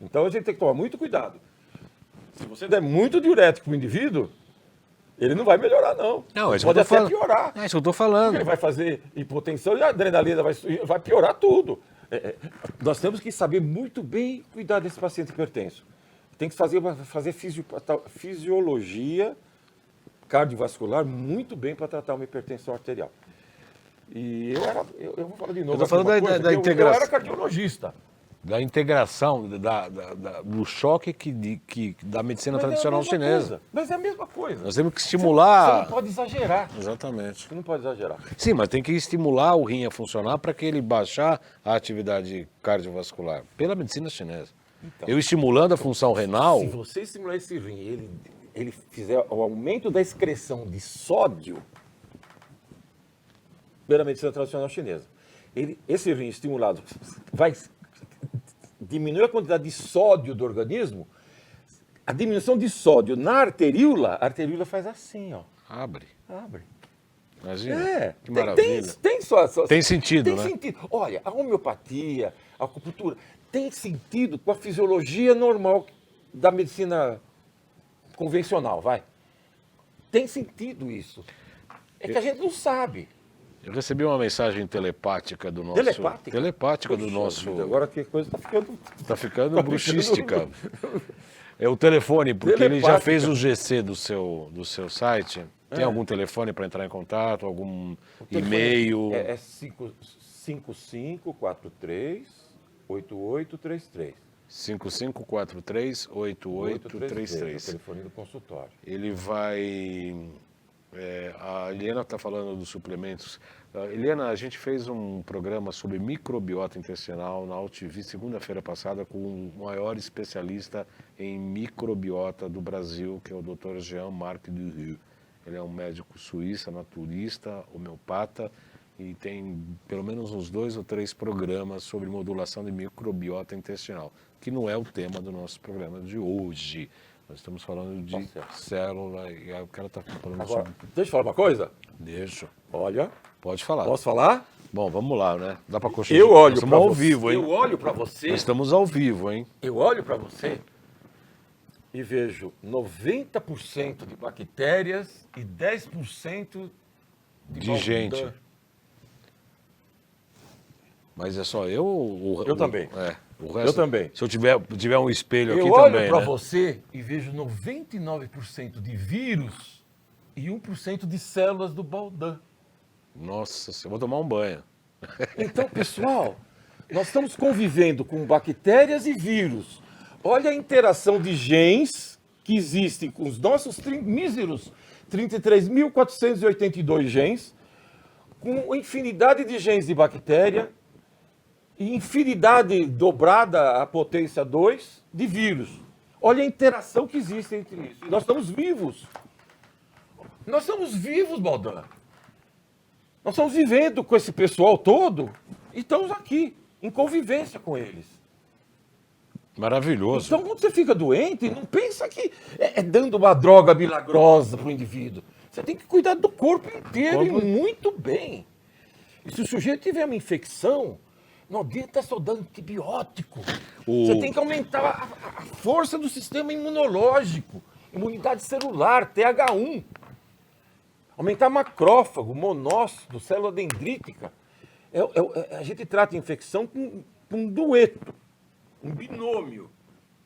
B: Então a gente tem que tomar muito cuidado. Se você der muito diurético para o indivíduo, ele não vai melhorar, não.
A: Não, é isso
B: pode
A: que eu tô
B: até piorar.
A: É isso que eu estou falando.
B: Ele vai fazer hipotensão e a adrenalina vai piorar tudo. Nós temos que saber muito bem cuidar desse paciente hipertenso. Tem que fazer fisiologia cardiovascular muito bem para tratar uma hipertensão arterial. E eu vou falar de novo.
A: Eu tô falando da integração.
B: Eu era cardiologista.
A: Da integração, do choque da medicina tradicional chinesa.
B: Mas é a mesma coisa.
A: Nós temos que estimular.
B: Você não pode exagerar.
A: Exatamente.
B: Você não pode exagerar.
A: Sim, mas tem que estimular o rim a funcionar para que ele baixar a atividade cardiovascular. Pela medicina chinesa.
B: Então,
A: Eu estimulando a função renal.
B: Se você estimular esse rim e ele fizer o aumento da excreção de sódio, pela medicina tradicional chinesa, esse rim estimulado vai diminuir a quantidade de sódio do organismo. A diminuição de sódio na arteríola, a arteríola faz assim, ó.
A: Abre.
B: Abre.
A: Imagina. Que maravilha.
B: Tem
A: sentido,
B: tem
A: né?
B: sentido. Olha, a homeopatia, a acupuntura, tem sentido com a fisiologia normal da medicina convencional, vai. Tem sentido isso. É que a gente não sabe.
A: Eu recebi uma mensagem telepática do nosso...
B: Telepática?
A: do nosso...
B: Vida, agora que coisa está ficando...
A: Tá ficando bruxística. É o telefone, porque ele já fez o GC do seu site. Tem algum telefone para entrar em contato? Algum e-mail?
B: É 5543-8833.
A: 5543-8833.
B: É o telefone do consultório.
A: Ele vai... a Eliana está falando dos suplementos. Eliana, a gente fez um programa sobre microbiota intestinal na UTV segunda-feira passada com o maior especialista em microbiota do Brasil, que é o Dr. Jean-Marc Durie. Ele é um médico suíço, naturista, homeopata, e tem pelo menos uns 2 ou 3 programas sobre modulação de microbiota intestinal, que não é o tema do nosso programa de hoje. Nós estamos falando de célula e o cara está falando
B: Agora,
A: sobre...
B: deixa eu falar uma coisa.
A: Deixa.
B: Olha.
A: Pode falar.
B: Posso falar?
A: Bom, vamos lá, né? Dá para continuar.
B: Eu olho
A: para
B: você.
A: ao vivo, hein?
B: Eu olho para você.
A: Nós estamos ao vivo, hein?
B: Eu olho para você e vejo 90% de bactérias e 10%
A: de gente. Mas é só eu ou...
B: Eu também.
A: O resto,
B: eu também.
A: Se eu tiver um espelho aqui
B: também,
A: né?
B: Eu olho para você e vejo 99% de vírus e 1% de células do Baldan.
A: Nossa, eu vou tomar um banho.
B: Então, pessoal, nós estamos convivendo com bactérias e vírus. Olha a interação de genes que existem com os nossos míseros 33.482 genes, com infinidade de genes de bactéria e infinidade dobrada à potência 2 de vírus. Olha a interação que existe entre isso. E nós estamos vivos. Nós estamos vivos, Baldan. Nós estamos vivendo com esse pessoal todo e estamos aqui, em convivência com eles.
A: Maravilhoso.
B: Então, quando você fica doente, não pensa que é dando uma droga milagrosa para o indivíduo. Você tem que cuidar do corpo inteiro e muito bem. E se o sujeito tiver uma infecção, não adianta só dar antibiótico. Você tem que aumentar a força do sistema imunológico, imunidade celular, TH1. Aumentar macrófago, monócito, célula dendrítica. A gente trata a infecção com um dueto, um binômio.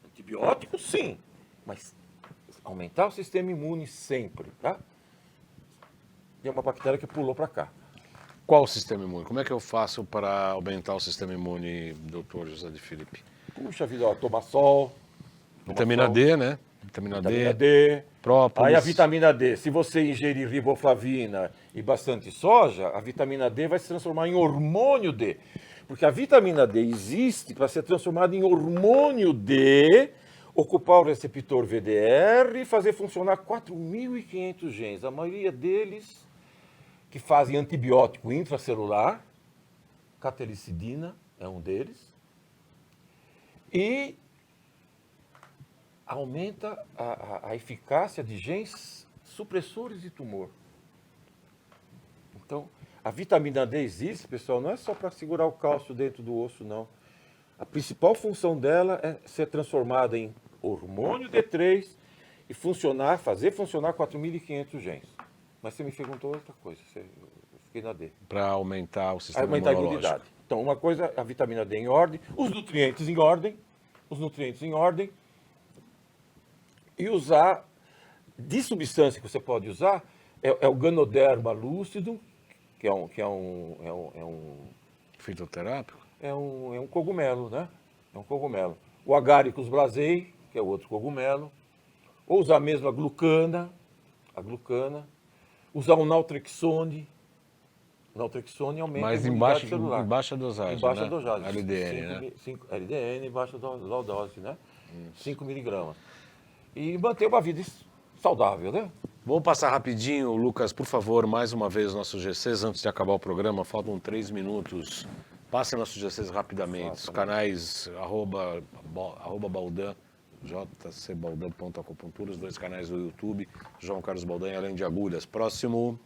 B: Antibiótico, sim, mas aumentar o sistema imune sempre, tá? E é uma bactéria que pulou para cá.
A: Qual o sistema imune? Como é que eu faço para aumentar o sistema imune, doutor José de Filipe?
B: Puxa vida, ó, toma sol.
A: Vitamina D, né? Vitamina
B: D.
A: própolis.
B: Aí a vitamina D, se você ingerir riboflavina e bastante soja, a vitamina D vai se transformar em hormônio D. Porque a vitamina D existe para ser transformada em hormônio D, ocupar o receptor VDR e fazer funcionar 4.500 genes. A maioria deles que fazem antibiótico intracelular, catelicidina é um deles, e aumenta a eficácia de genes supressores de tumor. Então, a vitamina D existe, pessoal, não é só para segurar o cálcio dentro do osso, não. A principal função dela é ser transformada em hormônio D3 e fazer funcionar 4.500 genes. Mas você me perguntou outra coisa, eu fiquei na D.
A: Para aumentar o sistema
B: Aumentar a
A: imunológico.
B: imunidade. Então, uma coisa, a vitamina D em ordem, os nutrientes em ordem, e usar, de substância que você pode usar, é o Ganoderma lúcido, que é um
A: Fitoterápico?
B: é um cogumelo, né? É um cogumelo. O Agaricus brasei, que é outro cogumelo. Ou usar mesmo a glucana. Usar o naltrexone. Naltrexone aumenta
A: Mas
B: a
A: em
B: imunidade celular.
A: baixa dosagem,
B: Em baixa
A: né?
B: dosagem.
A: LDN, né?
B: LDN, baixa dose, né? 5 miligramas. E manter uma vida saudável, né?
A: Vamos passar rapidinho, Lucas, por favor, mais uma vez nossos GCs antes de acabar o programa. Faltam 3 minutos. Passe nossos GCs rapidamente. Os canais arroba Baldan, jcbaldan.acupuntura, os 2 canais do YouTube, João Carlos Baldan e Além de Agulhas. Próximo.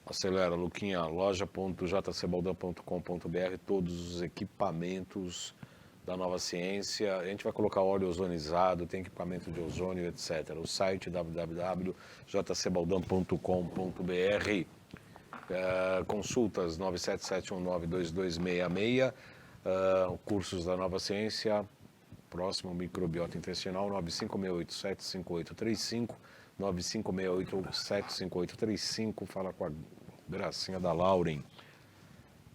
A: Acelera, Luquinha, loja.jcbaldan.com.br, todos os equipamentos da Nova Ciência. A gente vai colocar óleo ozonizado, tem equipamento de ozônio, etc. O site www.jcbaldan.com.br. Consultas 977192266. Cursos da Nova Ciência. Próximo, microbiota intestinal, 9568-75835. 9568-75835. Fala com a gracinha da Lauren.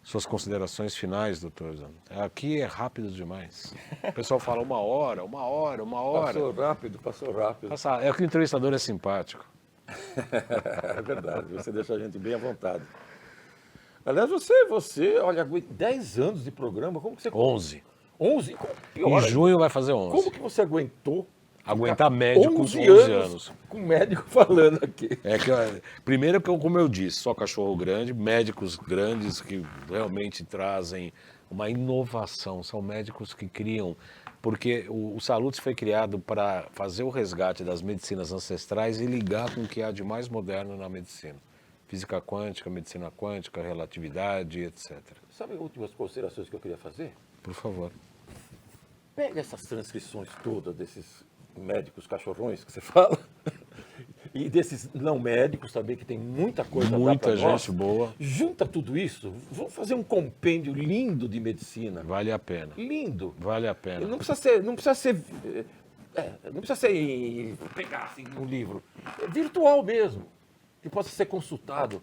A: Suas considerações finais, doutor Zan. Aqui é rápido demais. O pessoal fala 1 hora.
B: Passou rápido.
A: É que o entrevistador é simpático.
B: É verdade, você deixa a gente bem à vontade. Aliás, você, olha, 10 anos de programa, como que você...
A: 11.
B: 11?
A: Em junho vai fazer 11.
B: Como que você aguentou?
A: Aguentar médicos 11 anos.
B: Com médico falando aqui.
A: Primeiro, como eu disse, só cachorro grande, médicos grandes que realmente trazem uma inovação. São médicos que criam, porque o Salutes foi criado para fazer o resgate das medicinas ancestrais e ligar com o que há de mais moderno na medicina. Física quântica, medicina quântica, relatividade, etc.
B: Sabe as últimas considerações que eu queria fazer?
A: Por favor.
B: Pega essas transcrições todas desses médicos cachorrões que você fala, e desses não médicos também, que tem muita coisa
A: muita gente boa.
B: Junta tudo isso, vamos fazer um compêndio lindo de medicina.
A: Vale a pena.
B: Lindo.
A: Vale a pena.
B: Não precisa ser pegar assim um livro. É virtual mesmo, que possa ser consultado.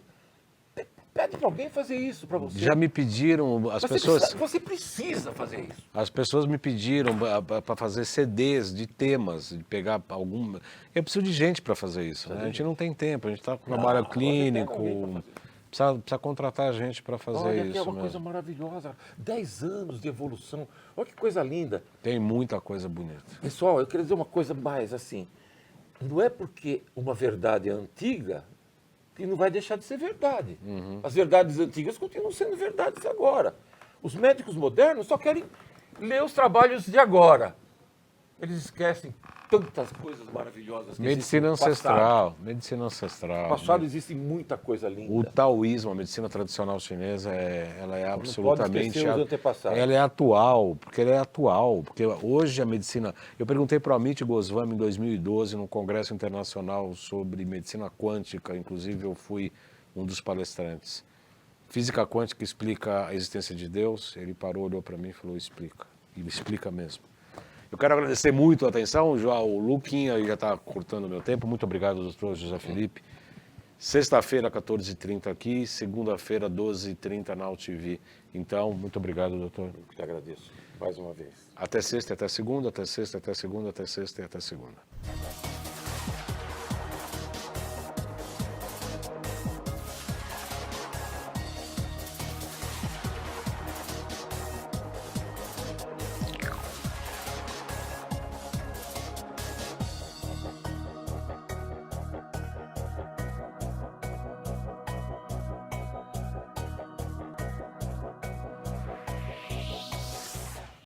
B: Pede para alguém fazer isso para você.
A: Já me pediram,
B: Você precisa fazer isso.
A: As pessoas me pediram para fazer CDs de temas, de pegar algum... Eu preciso de gente para fazer isso, né? A gente não tem tempo, a gente está com trabalho clínico, precisa contratar gente para fazer
B: Olha,
A: isso.
B: Que é uma coisa maravilhosa. 10 anos de evolução. Olha que coisa linda.
A: Tem muita coisa bonita.
B: Pessoal, eu queria dizer uma coisa mais assim. Não é porque uma verdade é antiga que não vai deixar de ser verdade. As verdades antigas continuam sendo verdades agora. Os médicos modernos só querem ler os trabalhos de agora. Eles esquecem tantas coisas maravilhosas que
A: Medicina ancestral. Medicina ancestral.
B: No passado existe muita coisa linda.
A: O taoísmo, a medicina tradicional chinesa, ela é absolutamente...
B: Não pode os antepassados.
A: Ela é atual, porque hoje a medicina... Eu perguntei para o Amit Goswami em 2012, no Congresso Internacional sobre Medicina Quântica, inclusive eu fui um dos palestrantes. Física quântica explica a existência de Deus? Ele parou, olhou para mim e falou, explica. E explica mesmo. Eu quero agradecer muito a atenção, o Luquinha já está cortando o meu tempo. Muito obrigado, doutor José Felipe. Sexta-feira, 14h30 aqui, segunda-feira, 12h30 na UTV. Então, muito obrigado, doutor.
B: Eu que agradeço, mais uma vez.
A: Até sexta e até segunda, até sexta e até segunda, até sexta e até segunda.